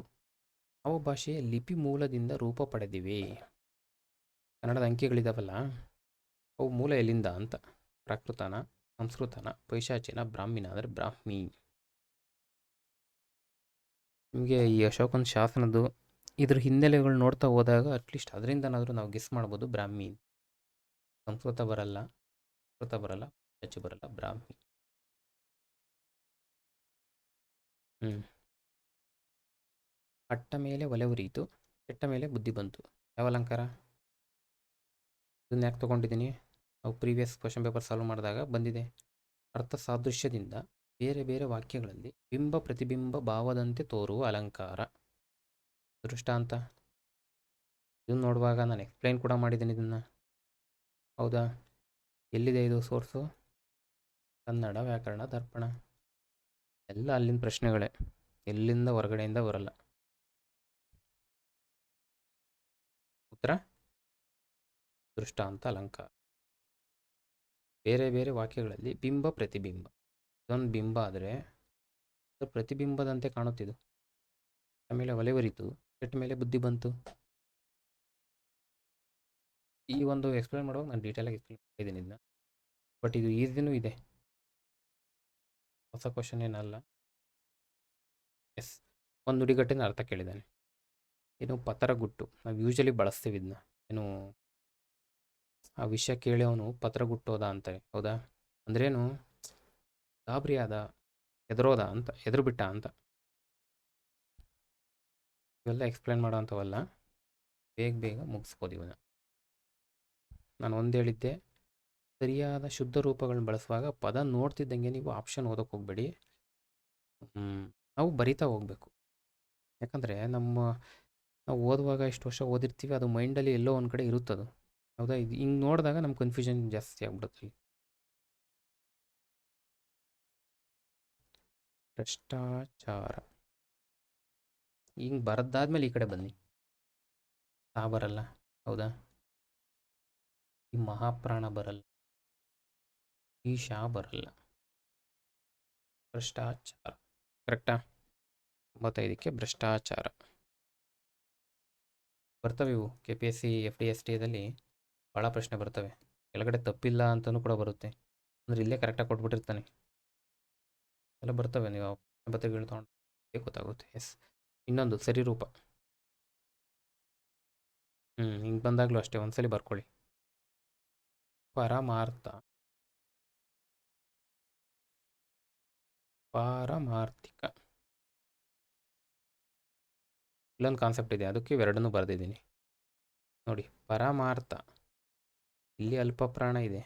ಯಾವ ಭಾಷೆಯ ಲಿಪಿ ಮೂಲದಿಂದ ರೂಪ ಪಡೆದಿವೆ? ಕನ್ನಡದ ಅಂಕಿಗಳಿದಾವಲ್ಲ, ಅವು ಮೂಲ ಎಲ್ಲಿಂದ ಅಂತ. ಪ್ರಾಕೃತನ, ಸಂಸ್ಕೃತನ, ಪೈಶಾಚಿನ, ಬ್ರಾಹ್ಮಿನ ಅಂದರೆ ಬ್ರಾಹ್ಮಿ. ನಿಮಗೆ ಈ ಅಶೋಕನ ಶಾಸನದ್ದು ಇದ್ರ ಹಿನ್ನೆಲೆಗಳು ನೋಡ್ತಾ ಹೋದಾಗ ಅಟ್ಲೀಸ್ಟ್ ಅದರಿಂದನಾದರೂ ನಾವು ಗೆಸ್ ಮಾಡ್ಬೋದು ಬ್ರಾಹ್ಮಿ. ಸಂಸ್ಕೃತ ಬರಲ್ಲ, ಪೈಶಾಚಿ ಬರಲ್ಲ, ಬ್ರಾಹ್ಮಿ. ಅಟ್ಟ ಮೇಲೆ ಒಲೆ ಉರಿಯಿತು, ಕೆಟ್ಟ ಮೇಲೆ ಬುದ್ಧಿ ಬಂತು. ಯಾವ ಅಲಂಕಾರ? ಇದನ್ನ ಯಾಕೆ ತೊಗೊಂಡಿದ್ದೀನಿ? ನಾವು ಪ್ರೀವಿಯಸ್ ಕ್ವಶನ್ ಪೇಪರ್ ಸಾಲ್ವ್ ಮಾಡಿದಾಗ ಬಂದಿದೆ. ಅರ್ಥ ಸಾದೃಶ್ಯದಿಂದ ಬೇರೆ ಬೇರೆ ವಾಕ್ಯಗಳಲ್ಲಿ ಬಿಂಬ ಪ್ರತಿಬಿಂಬ ಭಾವದಂತೆ ತೋರುವ ಅಲಂಕಾರ. ದೃಷ್ಟಾಂತ. ಇದನ್ನು ನೋಡುವಾಗ ನಾನು ಎಕ್ಸ್ಪ್ಲೈನ್ ಕೂಡ ಮಾಡಿದ್ದೀನಿ ಇದನ್ನು. ಹೌದಾ? ಎಲ್ಲಿದೆ ಇದು ಸೋರ್ಸು? ಕನ್ನಡ ವ್ಯಾಕರಣ ದರ್ಪಣ. ಎಲ್ಲ ಅಲ್ಲಿನ ಪ್ರಶ್ನೆಗಳೇ, ಎಲ್ಲಿಂದ ಹೊರಗಡೆಯಿಂದ ಬರಲ್ಲ. ಉತ್ತರ ದೃಷ್ಟಾಂತ ಅಲಂಕಾರ. ಬೇರೆ ಬೇರೆ ವಾಕ್ಯಗಳಲ್ಲಿ ಬಿಂಬ ಪ್ರತಿಬಿಂಬ. ಇದೊಂದು ಬಿಂಬ ಆದರೆ ಪ್ರತಿಬಿಂಬದಂತೆ ಕಾಣುತ್ತಿದ್ದು. ಆಮೇಲೆ ಒಲೆವರಿತು, ಕೆಟ್ಟ ಮೇಲೆ ಬುದ್ಧಿ ಬಂತು. ಈ ಒಂದು ಎಕ್ಸ್ಪ್ಲೇನ್ ಮಾಡುವಾಗ ನಾನು ಡೀಟೇಲಾಗಿ ಎಕ್ಸ್ಪ್ಲೇನ್ ಮಾಡಿದ್ದೀನಿ ಇದನ್ನ. ಬಟ್ ಇದು ಈಸಿನೂ ಇದೆ, ಹೊಸ ಕ್ವಶನ್ ಏನಲ್ಲ. ಎಸ್, ಒಂದು ನುಡಿಗಟ್ಟಿನ ಅರ್ಥ ಕೇಳಿದ್ದಾನೆ. ಏನು ಪತರಗುಟ್ಟು, ನಾವು ಯೂಶಲಿ ಬಳಸ್ತೀವಿ ಇದನ್ನ. ಏನು ಆ ವಿಷಯ ಕೇಳಿ ಅವನು ಪತ್ರಗುಟ್ಟೋದ ಅಂತಾರೆ, ಹೌದಾ? ಅಂದ್ರೇನು? ಗಾಬರಿ ಆದ, ಎದುರೋದ ಅಂತ, ಎದುರು ಬಿಟ್ಟ ಅಂತ. ಇವೆಲ್ಲ ಎಕ್ಸ್ಪ್ಲೇನ್ ಮಾಡೋ ಅಂಥವಲ್ಲ, ಬೇಗ ಬೇಗ ಮುಗಿಸ್ಬೋದು ಇವನ್ನ. ನಾನು ಒಂದು ಹೇಳಿದ್ದೆ, ಸರಿಯಾದ ಶುದ್ಧ ರೂಪಗಳನ್ನ ಬಳಸುವಾಗ ಪದ ನೋಡ್ತಿದ್ದಂಗೆ ನೀವು ಆಪ್ಷನ್ ಓದೋಕೆ ಹೋಗಬೇಡಿ. ನಾವು ಬರಿತಾ ಹೋಗಬೇಕು. ಯಾಕಂದರೆ ನಾವು ಓದುವಾಗ ಇಷ್ಟು ವರ್ಷ ಓದಿರ್ತೀವಿ, ಅದು ಮೈಂಡಲ್ಲಿ ಎಲ್ಲೋ ಒಂದು ಕಡೆ ಇರುತ್ತದು, ಹೌದಾ? ಇದು ಹಿಂಗೆ ನೋಡಿದಾಗ ನಮ್ಗೆ ಕನ್ಫ್ಯೂಷನ್ ಜಾಸ್ತಿ ಆಗ್ಬಿಡುತ್ತೆ. ಭ್ರಷ್ಟಾಚಾರ ಹಿಂಗೆ ಬರದ್ದಾದ್ಮೇಲೆ ಈ ಕಡೆ ಬನ್ನಿ. ತಾ ಬರಲ್ಲ, ಹೌದಾ? ಈ ಮಹಾಪ್ರಾಣ ಬರಲ್ಲ, ಈ ಶಾ ಬರಲ್ಲ. ಭ್ರಷ್ಟಾಚಾರ ಕರೆಕ್ಟಾ? 95ಕ್ಕೆ ಭ್ರಷ್ಟಾಚಾರ ಬರ್ತವೆ. ಇವು KPSC FDSTದಲ್ಲಿ ಭಾಳ ಪ್ರಶ್ನೆ ಬರ್ತವೆ. ಕೆಳಗಡೆ ತಪ್ಪಿಲ್ಲ ಅಂತಲೂ ಕೂಡ ಬರುತ್ತೆ, ಅಂದರೆ ಇಲ್ಲೇ ಕರೆಕ್ಟಾಗಿ ಕೊಟ್ಬಿಟ್ಟಿರ್ತಾನೆ. ಎಲ್ಲ ಬರ್ತವೆ, ನೀವು ಪತ್ರಿಕೆಗಳು ತೊಗೊಂಡು ಗೊತ್ತಾಗುತ್ತೆ. ಎಸ್, ಇನ್ನೊಂದು ಸರಿ ರೂಪ. ಹಿಂಗೆ ಬಂದಾಗಲೂ ಅಷ್ಟೇ ಒಂದ್ಸಲಿ ಬರ್ಕೊಳ್ಳಿ. ಪರಮಾರ್ಥ, ಪಾರಮಾರ್ಥಿಕ. ಇಲ್ಲೊಂದು ಕಾನ್ಸೆಪ್ಟ್ ಇದೆ, ಅದಕ್ಕೆ ಇವೆರಡನ್ನೂ ಬರೆದಿದ್ದೀನಿ ನೋಡಿ. ಪರಮಾರ್ಥ, ಇಲ್ಲಿ ಅಲ್ಪ ಪ್ರಾಣ ಇದೆ.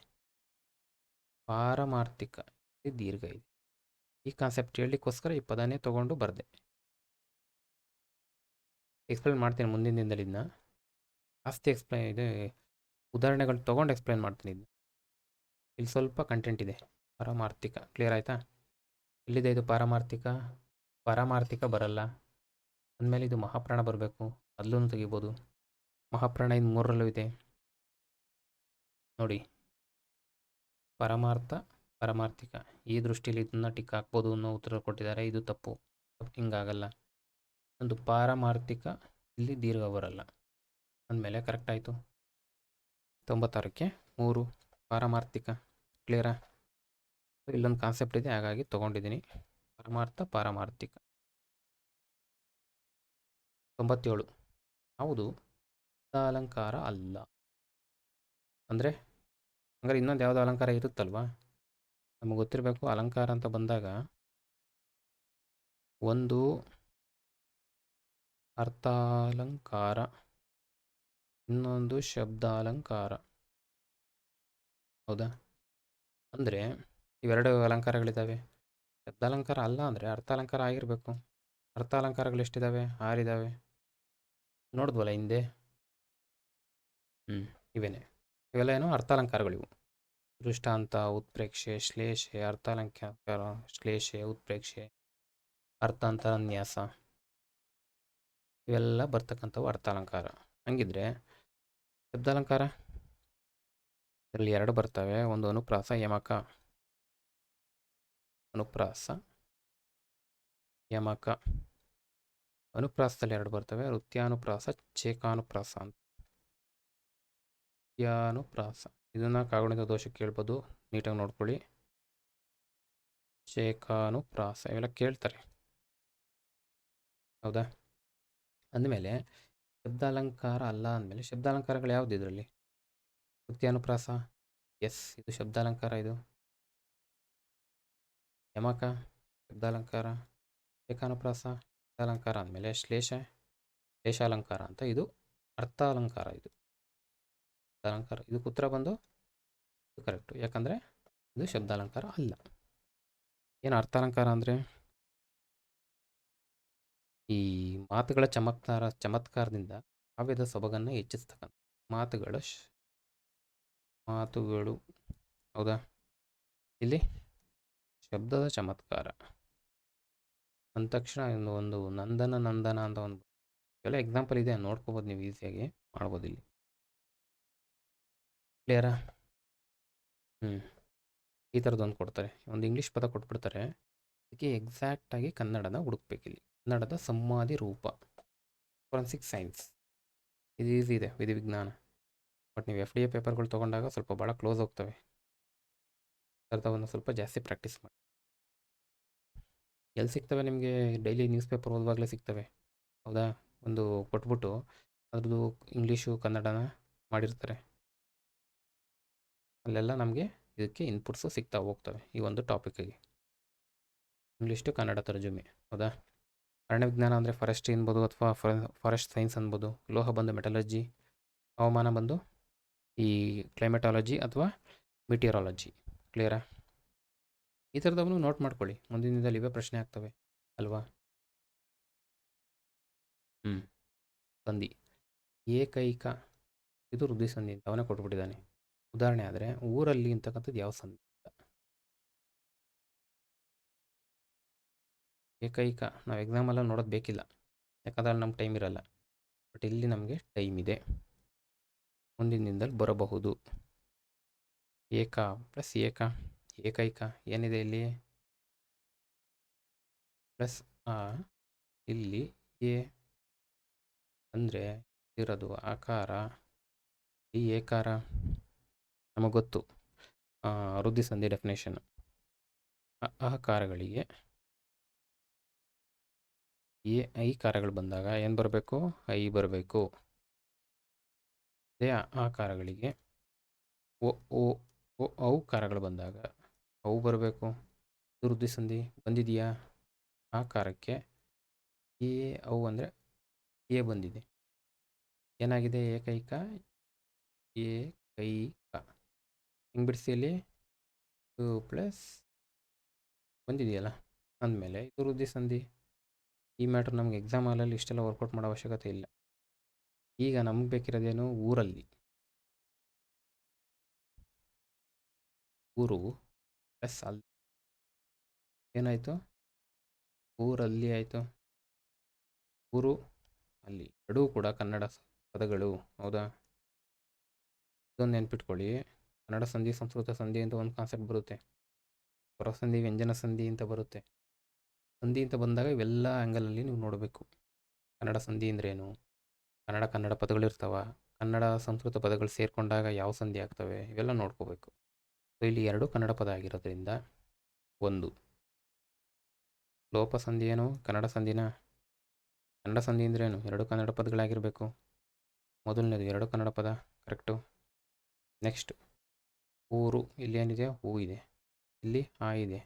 ಪಾರಮಾರ್ಥಿಕ, ಇಲ್ಲಿ ದೀರ್ಘ ಇದೆ. ಈ ಕಾನ್ಸೆಪ್ಟ್ ಹೇಳಲಿಕ್ಕೋಸ್ಕರ ಈ ಪದನೇ ತೊಗೊಂಡು ಬರೆದೆ. ಎಕ್ಸ್ಪ್ಲೇನ್ ಮಾಡ್ತೀನಿ ಮುಂದಿನ ದಿನದಲ್ಲಿ ಇದನ್ನ ಜಾಸ್ತಿ ಇದೆ, ಉದಾಹರಣೆಗಳು ತೊಗೊಂಡು ಎಕ್ಸ್ಪ್ಲೇನ್ ಮಾಡ್ತೀನಿ ಇದನ್ನ. ಇಲ್ಲಿ ಸ್ವಲ್ಪ ಕಂಟೆಂಟ್ ಇದೆ. ಪಾರಮಾರ್ಥಿಕ ಕ್ಲಿಯರ್ ಆಯಿತಾ? ಎಲ್ಲಿದೆ ಇದು ಪಾರಮಾರ್ಥಿಕ? ಪಾರಮಾರ್ಥಿಕ ಬರಲ್ಲ ಅಂದಮೇಲೆ ಇದು ಮಹಾಪ್ರಾಣ ಬರಬೇಕು, ಅಲ್ಲೂ ತೆಗಿಬೋದು. ಮಹಾಪ್ರಾಣ ಇದು 3ರಲ್ಲೂ ಇದೆ ನೋಡಿ. ಪರಮಾರ್ಥ, ಪಾರಮಾರ್ಥಿಕ, ಈ ದೃಷ್ಟಿಯಲ್ಲಿ ಇದನ್ನ ಟಿಕ್ ಹಾಕ್ಬೋದು ಅನ್ನೋ ಉತ್ತರ ಕೊಟ್ಟಿದ್ದಾರೆ. ಇದು ತಪ್ಪು, ಹಿಂಗಾಗಲ್ಲ. ಒಂದು ಪಾರಮಾರ್ಥಿಕ, ಇಲ್ಲಿ ದೀರ್ಘ ಬರಲ್ಲ ಅಂದಮೇಲೆ ಕರೆಕ್ಟ್ ಆಯಿತು. 96ಕ್ಕೆ 3 ಪಾರಮಾರ್ಥಿಕ. ಕ್ಲಿಯರಾ? ಇಲ್ಲೊಂದು ಕಾನ್ಸೆಪ್ಟ್ ಇದೆ, ಹಾಗಾಗಿ ತೊಗೊಂಡಿದ್ದೀನಿ. ಪರಮಾರ್ಥ, ಪಾರಮಾರ್ಥಿಕ. 97 ಯಾವುದು ಅಲಂಕಾರ ಅಲ್ಲ ಅಂದರೆ, ಹಂಗಾರೆ ಇನ್ನೊಂದು ಯಾವುದೋ ಅಲಂಕಾರ ಇರುತ್ತಲ್ವಾ? ನಮಗೆ ಗೊತ್ತಿರಬೇಕು. ಅಲಂಕಾರ ಅಂತ ಬಂದಾಗ ಒಂದು ಅರ್ಥಾಲಂಕಾರ, ಇನ್ನೊಂದು ಶಬ್ದಾಲಂಕಾರ, ಹೌದಾ? ಅಂದರೆ ಇವೆರಡು ಅಲಂಕಾರಗಳಿದ್ದಾವೆ. ಶಬ್ದಾಲಂಕಾರ ಅಲ್ಲ ಅಂದರೆ ಅರ್ಥಾಲಂಕಾರ ಆಗಿರಬೇಕು. ಅರ್ಥಾಲಂಕಾರಗಳು ಎಷ್ಟಿದ್ದಾವೆ? 6 ಇದ್ದಾವೆ, ನೋಡಿದ್ವಲ್ಲ ಹಿಂದೆ. ಇವೇನೆ, ಇವೆಲ್ಲ ಏನೋ ಅರ್ಥಾಲಂಕಾರಗಳಿವು. ದೃಷ್ಟಾಂತ, ಉತ್ಪ್ರೇಕ್ಷೆ, ಶ್ಲೇಷೆ, ಅರ್ಥಾಲಂಕಾರ, ಶ್ಲೇಷೆ, ಉತ್ಪ್ರೇಕ್ಷೆ, ಅರ್ಥಾಂತರನ್ಯಾಸ, ಇವೆಲ್ಲ ಬರ್ತಕ್ಕಂಥವು ಅರ್ಥಾಲಂಕಾರ. ಹಂಗಿದ್ರೆ ಶಬ್ದಾಲಂಕಾರ ಇದರಲ್ಲಿ 2 ಬರ್ತವೆ, ಒಂದು ಅನುಪ್ರಾಸ, ಯಮಕ. ಅನುಪ್ರಾಸ, ಯಮಕ. ಅನುಪ್ರಾಸದಲ್ಲಿ 2 ಬರ್ತವೆ, ವೃತ್ಯಾನುಪ್ರಾಸ, ಚೇಕಾನುಪ್ರಾಸ ಅಂತ. ವೃತ್ಯಾನುಪ್ರಾಸ ಇದನ್ನು ಕಾಗುಣಿತ ದೋಷಕ್ಕೆ ಕೇಳ್ಬೋದು, ನೀಟಾಗಿ ನೋಡ್ಕೊಳ್ಳಿ. ಚೇಕಾನುಪ್ರಾಸ ಇವೆಲ್ಲ ಕೇಳ್ತಾರೆ, ಹೌದಾ? ಅಂದಮೇಲೆ ಶಬ್ದಾಲಂಕಾರ ಅಲ್ಲ ಅಂದಮೇಲೆ ಶಬ್ದಾಲಂಕಾರಗಳು ಯಾವುದು ಇದರಲ್ಲಿ? ವೃತ್ಯಾನುಪ್ರಾಸ, ಎಸ್, ಇದು ಶಬ್ದಾಲಂಕಾರ. ಇದು ಯಮಕ ಶಬ್ದಾಲಂಕಾರ, ಏಕಾನುಪ್ರಾಸ ಶಬ್ದಾಲಂಕಾರ ಅಂದಮೇಲೆ ಶ್ಲೇಷಾಲಂಕಾರ ಅಂತ ಇದು ಅರ್ಥಾಲಂಕಾರ. ಇದು ಅಲಂಕಾರ, ಇದಕ್ಕೆ ಉತ್ತರ ಬಂದು ಇದು ಕರೆಕ್ಟು, ಯಾಕಂದರೆ ಇದು ಶಬ್ದಾಲಂಕಾರ ಅಲ್ಲ. ಏನು ಅರ್ಥಾಲಂಕಾರ ಅಂದರೆ ಈ ಮಾತುಗಳ ಚಮತ್ಕಾರದಿಂದ ಕಾವ್ಯದ ಸೊಬಗನ್ನು ಹೆಚ್ಚಿಸ್ತಕ್ಕಂಥ ಮಾತುಗಳು, ಹೌದಾ? ಇಲ್ಲಿ ಶಬ್ದದ ಚಮತ್ಕಾರ ಅಂದ ತಕ್ಷಣ ಒಂದು ನಂದನ ಅಂತ ಒಂದು ಎಲ್ಲ ಎಕ್ಸಾಂಪಲ್ ಇದೆ, ನೋಡ್ಕೋಬೋದು ನೀವು, ಈಸಿಯಾಗಿ ಮಾಡ್ಬೋದು ಇಲ್ಲಿ. ಕ್ಲಿಯರಾ? ಈ ಥರದ್ದೊಂದು ಕೊಡ್ತಾರೆ. ಒಂದು ಇಂಗ್ಲೀಷ್ ಪದ ಕೊಟ್ಬಿಡ್ತಾರೆ. ಅದಕ್ಕೆ ಎಕ್ಸಾಕ್ಟಾಗಿ ಕನ್ನಡನ ಹುಡುಕ್ಬೇಕಿಲ್ಲಿ. ಕನ್ನಡದ ಸಂವಾದಿ ರೂಪ, ಫೊರೆನ್ಸಿಕ್ ಸೈನ್ಸ್. ಇದು ಈಸಿ ಇದೆ, ವಿಧಿವಿಜ್ಞಾನ. ಬಟ್ ನೀವು FDA ಪೇಪರ್ಗಳು ತೊಗೊಂಡಾಗ ಸ್ವಲ್ಪ ಭಾಳ ಕ್ಲೋಸ್ ಹೋಗ್ತವೆ. ಅರ್ಥವನ್ನು ಸ್ವಲ್ಪ ಜಾಸ್ತಿ ಪ್ರಾಕ್ಟೀಸ್ ಮಾಡಿ. ಎಲ್ಲಿ ಸಿಗ್ತವೆ ನಿಮಗೆ? ಡೈಲಿ ನ್ಯೂಸ್ ಪೇಪರ್ ಓದುವಾಗಲೇ ಸಿಗ್ತವೆ, ಹೌದಾ? ಒಂದು ಕೊಟ್ಬಿಟ್ಟು ಅದ್ರದ್ದು ಇಂಗ್ಲೀಷು ಕನ್ನಡನ ಮಾಡಿರ್ತಾರೆ. ಅಲ್ಲೆಲ್ಲ ನಮಗೆ ಇದಕ್ಕೆ ಇನ್ಪುಟ್ಸು ಸಿಗ್ತಾ ಹೋಗ್ತವೆ ಈ ಒಂದು ಟಾಪಿಕ್ಕಿಗೆ. ಇಂಗ್ಲೀಷ್ ಟು ಕನ್ನಡ ತರ್ಜುಮೆ, ಹೌದಾ? ಅರಣ್ಯ ವಿಜ್ಞಾನ ಅಂದರೆ ಫಾರೆಸ್ಟ್ರಿ ಅನ್ಬೋದು, ಅಥವಾ ಫಾರೆಸ್ಟ್ ಸೈನ್ಸ್ ಅನ್ಬೋದು. ಲೋಹ ಬಂದು ಮೆಟಲರ್ಜಿ, ಹವಾಮಾನ ಬಂದು ಈ ಕ್ಲೈಮೆಟಾಲಜಿ ಅಥವಾ ಮಿಟಿಯರಾಲಜಿ. ಕ್ಲಿಯರಾ? ಈ ಥರದವನು ನೋಟ್ ಮಾಡ್ಕೊಳ್ಳಿ, ಮುಂದಿನ ದಿನದಲ್ಲಿ ಇವೇ ಪ್ರಶ್ನೆ ಆಗ್ತವೆ ಅಲ್ವಾ? ಸಂಧಿ ಏಕೈಕ, ಇದು ವೃದ್ಧಿ ಸಂಧಿ ಅಂತ ಅವನೇ ಕೊಟ್ಬಿಟ್ಟಿದ್ದಾನೆ. ಉದಾಹರಣೆ ಆದರೆ ಊರಲ್ಲಿ ಅಂತಕ್ಕಂಥದ್ದು ಯಾವ ಸಂಧಿ? ಏಕೈಕ ನಾವು ಎಕ್ಸಾಮಲ್ಲಿ ನೋಡೋದು ಬೇಕಿಲ್ಲ, ಯಾಕಂದ್ರೆ ನಮ್ಗೆ ಟೈಮ್ ಇರಲ್ಲ. ಬಟ್ ಇಲ್ಲಿ ನಮಗೆ ಟೈಮ್ ಇದೆ, ಮುಂದಿನ ದಿನದಲ್ಲಿ ಬರಬಹುದು. ಏಕ ಪ್ಲಸ್ ಏಕೈಕ ಏನಿದೆ ಇಲ್ಲಿ? ಪ್ಲಸ್ ಇಲ್ಲಿ ಎ ಅಂದರೆ ಇರೋದು ಆಕಾರ, ಈ ಏಕಾರ ನಮಗೆ ಗೊತ್ತು. ವೃದ್ಧಿ ಸಂಧಿ ಡೆಫಿನೇಷನ್, ಆಕಾರಗಳಿಗೆ ಐಕಾರಗಳು ಬಂದಾಗ ಏನು ಬರಬೇಕು? ಐ ಬರಬೇಕು. ಅದೇ ಆಕಾರಗಳಿಗೆ ಔಕಾರಗಳು ಬಂದಾಗ ಅವು ಬರಬೇಕು. ವೃದ್ಧಿ ಸಂಧಿ ಬಂದಿದೆಯಾ? ಆಕಾರಕ್ಕೆ ಔ ಅಂದರೆ ಎ ಬಂದಿದೆ. ಏನಾಗಿದೆ? ಏಕೈಕ ಹಿಂಗೆ ಬಿಡಿಸಿ, 2 ಪ್ಲಸ್ ಬಂದಿದೆಯಲ್ಲ ಅಂದಮೇಲೆ ಇದು ವೃದ್ಧಿ ಸಂಧಿ. ಈ ಮ್ಯಾಟ್ರ್ ನಮ್ಗೆ ಎಕ್ಸಾಮ್ ಹಾಲಲ್ಲಿ ಇಷ್ಟೆಲ್ಲ ವರ್ಕೌಟ್ ಮಾಡೋ ಅವಶ್ಯಕತೆ ಇಲ್ಲ. ಈಗ ನಮ್ಗೆ ಬೇಕಿರೋದೇನು? ಊರಲ್ಲಿ. ಊರು ಪ್ಲಸ್ ಅಲ್ಲಿ ಏನಾಯಿತು? ಊರಲ್ಲಿ ಆಯಿತು. ಊರು ಅಲ್ಲಿ ಎರಡೂ ಕೂಡ ಕನ್ನಡ ಪದಗಳು, ಹೌದಾ? ಇದೊಂದು ನೆನ್ಪಿಟ್ಕೊಳ್ಳಿ. ಕನ್ನಡ ಸಂಧಿ ಸಂಸ್ಕೃತ ಸಂಧಿ ಅಂತ ಒಂದು ಕಾನ್ಸೆಪ್ಟ್ ಬರುತ್ತೆ, ಸ್ವರ ಸಂಧಿ ವ್ಯಂಜನ ಸಂಧಿ ಅಂತ ಬರುತ್ತೆ. ಸಂಧಿ ಅಂತ ಬಂದಾಗ ಇವೆಲ್ಲ ಆ್ಯಂಗಲಲ್ಲಿ ನೀವು ನೋಡಬೇಕು. ಕನ್ನಡ ಸಂಧಿ ಅಂದ್ರೇನು, ಕನ್ನಡ ಪದಗಳಿರ್ತಾವ, ಕನ್ನಡ ಸಂಸ್ಕೃತ ಪದಗಳು ಸೇರಿಕೊಂಡಾಗ ಯಾವ ಸಂಧಿ ಆಗ್ತವೆ, ಇವೆಲ್ಲ ನೋಡ್ಕೋಬೇಕು. ಸೊ ಇಲ್ಲಿ 2 ಕನ್ನಡ ಪದ ಆಗಿರೋದ್ರಿಂದ, ಒಂದು ಲೋಪ ಸಂಧಿ ಏನು? ಕನ್ನಡ ಸಂಧಿನ. ಕನ್ನಡ ಸಂಧಿ ಅಂದ್ರೇನು? 2 ಕನ್ನಡ ಪದಗಳಾಗಿರಬೇಕು. ಮೊದಲನೇದು 2 ಕನ್ನಡ ಪದ, ಕರೆಕ್ಟು. ನೆಕ್ಸ್ಟ್ ಊರು, ಇಲ್ಲೇನಿದೆ? ಹೂ ಇದೆ, ಇಲ್ಲಿ ಆ ಇದೆ.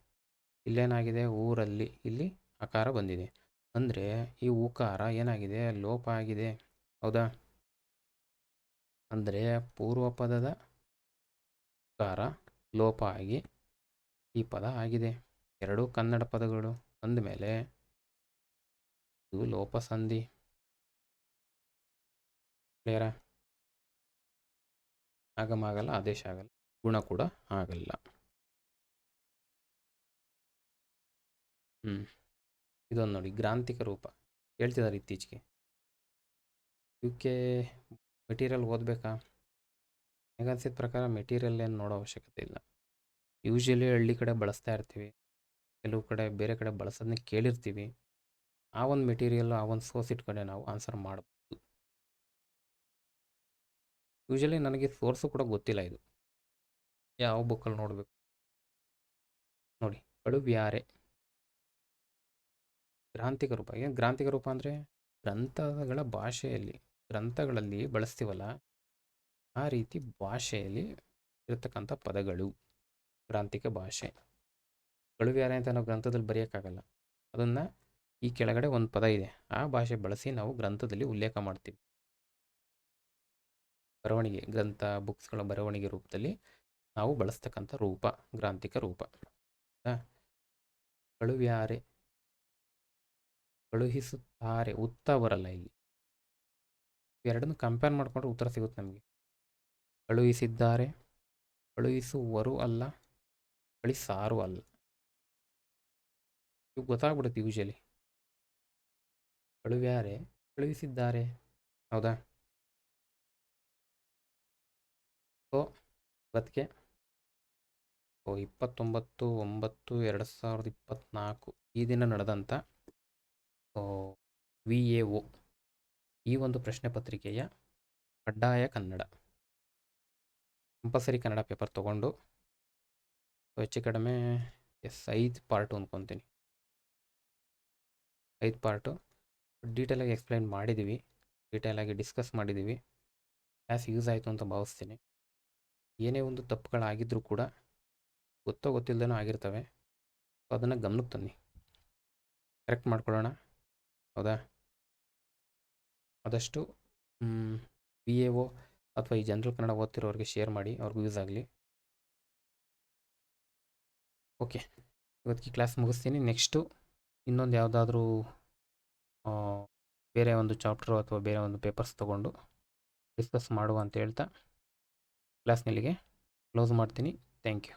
ಇಲ್ಲೇನಾಗಿದೆ? ಊರಲ್ಲಿ, ಇಲ್ಲಿ ಆಕಾರ ಬಂದಿದೆ. ಅಂದರೆ ಈ ಊಕಾರ ಏನಾಗಿದೆ? ಲೋಪ ಆಗಿದೆ, ಹೌದಾ? ಅಂದರೆ ಪೂರ್ವ ಪದದ ಕಾರ ಲೋಪ ಆಗಿ ಈ ಪದ ಆಗಿದೆ. 2 ಕನ್ನಡ ಪದಗಳು ಅಂದಮೇಲೆ ಇದು ಲೋಪ ಸಂಧಿ. ಕ್ಲಿಯರಾ? ಆಗಮ ಆಗಲ್ಲ, ಆದೇಶ ಆಗಲ್ಲ, ಗುಣ ಕೂಡ ಆಗಲ್ಲ. ಇದೊಂದು ನೋಡಿ, ಗ್ರಾಂಥಿಕ ರೂಪ ಹೇಳ್ತಿದ್ದಾರೆ ಇತ್ತೀಚೆಗೆ. ಇವಕ್ಕೆ ಮೆಟೀರಿಯಲ್ ಓದಬೇಕಾ? ನನಗನ್ಸಿದ ಪ್ರಕಾರ ಮೆಟೀರಿಯಲ್ ಏನು ನೋಡೋ ಅವಶ್ಯಕತೆ ಇಲ್ಲ. ಯೂಶ್ವಲಿ ಹಳ್ಳಿ ಕಡೆ ಬಳಸ್ತಾ ಇರ್ತೀವಿ, ಕೆಲವು ಕಡೆ ಬೇರೆ ಕಡೆ ಬಳಸೋದನ್ನ ಕೇಳಿರ್ತೀವಿ. ಆ ಒಂದು ಮೆಟೀರಿಯಲ್, ಆ ಒಂದು ಸೋರ್ಸ್ ಇಟ್ಕೊಂಡೆ ನಾವು ಆನ್ಸರ್ ಮಾಡ್ಬೋದು. ಯೂಶ್ವಲಿ ನನಗೆ ಸೋರ್ಸು ಕೂಡ ಗೊತ್ತಿಲ್ಲ, ಇದು ಯಾವ ಬುಕ್ಕಲ್ಲಿ ನೋಡಬೇಕು ನೋಡಿ. ಕಳುವ್ಯಾರೆ ಗ್ರಾಂಥಿಕ ರೂಪ. ಏನು ಗ್ರಾಂಥಿಕ ರೂಪ ಅಂದರೆ? ಗ್ರಂಥಗಳ ಭಾಷೆಯಲ್ಲಿ, ಗ್ರಂಥಗಳಲ್ಲಿ ಬಳಸ್ತೀವಲ್ಲ ಆ ರೀತಿ ಭಾಷೆಯಲ್ಲಿ ಇರತಕ್ಕಂಥ ಪದಗಳು ಗ್ರಾಂಥಿಕ ಭಾಷೆ. ಕಳುವ್ಯಾರೆ ಅಂತ ನಾವು ಗ್ರಂಥದಲ್ಲಿ ಬರೆಯೋಕ್ಕಾಗಲ್ಲ. ಅದನ್ನು ಈ ಕೆಳಗಡೆ ಒಂದು ಪದ ಇದೆ, ಆ ಭಾಷೆ ಬಳಸಿ ನಾವು ಗ್ರಂಥದಲ್ಲಿ ಉಲ್ಲೇಖ ಮಾಡ್ತೀವಿ. ಬರವಣಿಗೆ, ಗ್ರಂಥ ಬುಕ್ಸ್ಗಳ ಬರವಣಿಗೆ ರೂಪದಲ್ಲಿ ನಾವು ಬಳಸ್ತಕ್ಕಂಥ ರೂಪ ಗ್ರಾಂಥಿಕ ರೂಪ. ಕಳುವ್ಯಾರೆ, ಕಳುಹಿಸುತ್ತಾರೆ, ಉತ್ತ ಬರಲ್ಲ ಇಲ್ಲಿ. ಎರಡನ್ನು ಕಂಪೇರ್ ಮಾಡಿಕೊಂಡ್ರೆ ಉತ್ತರ ಸಿಗುತ್ತೆ ನಮಗೆ. ಕಳುಹಿಸಿದ್ದಾರೆ, ಕಳುಹಿಸುವರು ಅಲ್ಲ, ಕಳಿಸಾರು ಅಲ್ಲ. ಇವು ಗೊತ್ತಾಗ್ಬಿಡುತ್ತೆ ಯೂಶಲಿ. ಕಳುವ್ಯಾರೆ, ಕಳುಹಿಸಿದ್ದಾರೆ, ಹೌದಾ? ಸೊ ಇವತ್ತಿಗೆ 29/9/2024 ಈ ದಿನ ನಡೆದಂಥ VAO ಈ ಒಂದು ಪ್ರಶ್ನೆ ಪತ್ರಿಕೆಯ ಕಡ್ಡಾಯ ಕನ್ನಡ ಕಂಪಲ್ಸರಿ ಕನ್ನಡ ಪೇಪರ್ ತೊಗೊಂಡು ಹೆಚ್ಚು ಕಡಿಮೆ 5 ಪಾರ್ಟು ಅಂದ್ಕೊತೀನಿ. 5 ಪಾರ್ಟು ಡೀಟೇಲಾಗಿ ಎಕ್ಸ್ಪ್ಲೈನ್ ಮಾಡಿದ್ದೀವಿ, ಡೀಟೇಲಾಗಿ ಡಿಸ್ಕಸ್ ಮಾಡಿದ್ದೀವಿ. ಕ್ಲಾಸ್ ಯೂಸ್ ಆಯಿತು ಅಂತ ಭಾವಿಸ್ತೀನಿ. ಏನೇ ಒಂದು ತಪ್ಪುಗಳಾಗಿದ್ದರೂ ಕೂಡ ಗೊತ್ತಿಲ್ಲದೇನೋ ಆಗಿರ್ತವೆ, ಅದನ್ನು ಗಮನಕ್ಕೆ ತನ್ನಿ, ಕರೆಕ್ಟ್ ಮಾಡ್ಕೊಳ್ಳೋಣ. ಹೌದಾ? ಆದಷ್ಟು VAO ಅಥವಾ ಈ ಜನರಲ್ ಕನ್ನಡ ಓದ್ತಿರೋರಿಗೆ ಶೇರ್ ಮಾಡಿ, ಅವ್ರಿಗೂ ಯೂಸ್ ಆಗಲಿ. ಓಕೆ, ಇವತ್ತಿಗೆ ಕ್ಲಾಸ್ ಮುಗಿಸ್ತೀನಿ. ನೆಕ್ಸ್ಟು ಇನ್ನೊಂದು ಯಾವುದಾದ್ರೂ ಬೇರೆ ಒಂದು ಚಾಪ್ಟ್ರು ಅಥವಾ ಬೇರೆ ಒಂದು ಪೇಪರ್ಸ್ ತೊಗೊಂಡು ಡಿಸ್ಕಸ್ ಮಾಡುವ ಅಂತ ಹೇಳ್ತಾ ಕ್ಲಾಸ್ನಲ್ಲಿಗೆ ಕ್ಲೋಸ್ ಮಾಡ್ತೀನಿ. Thank you.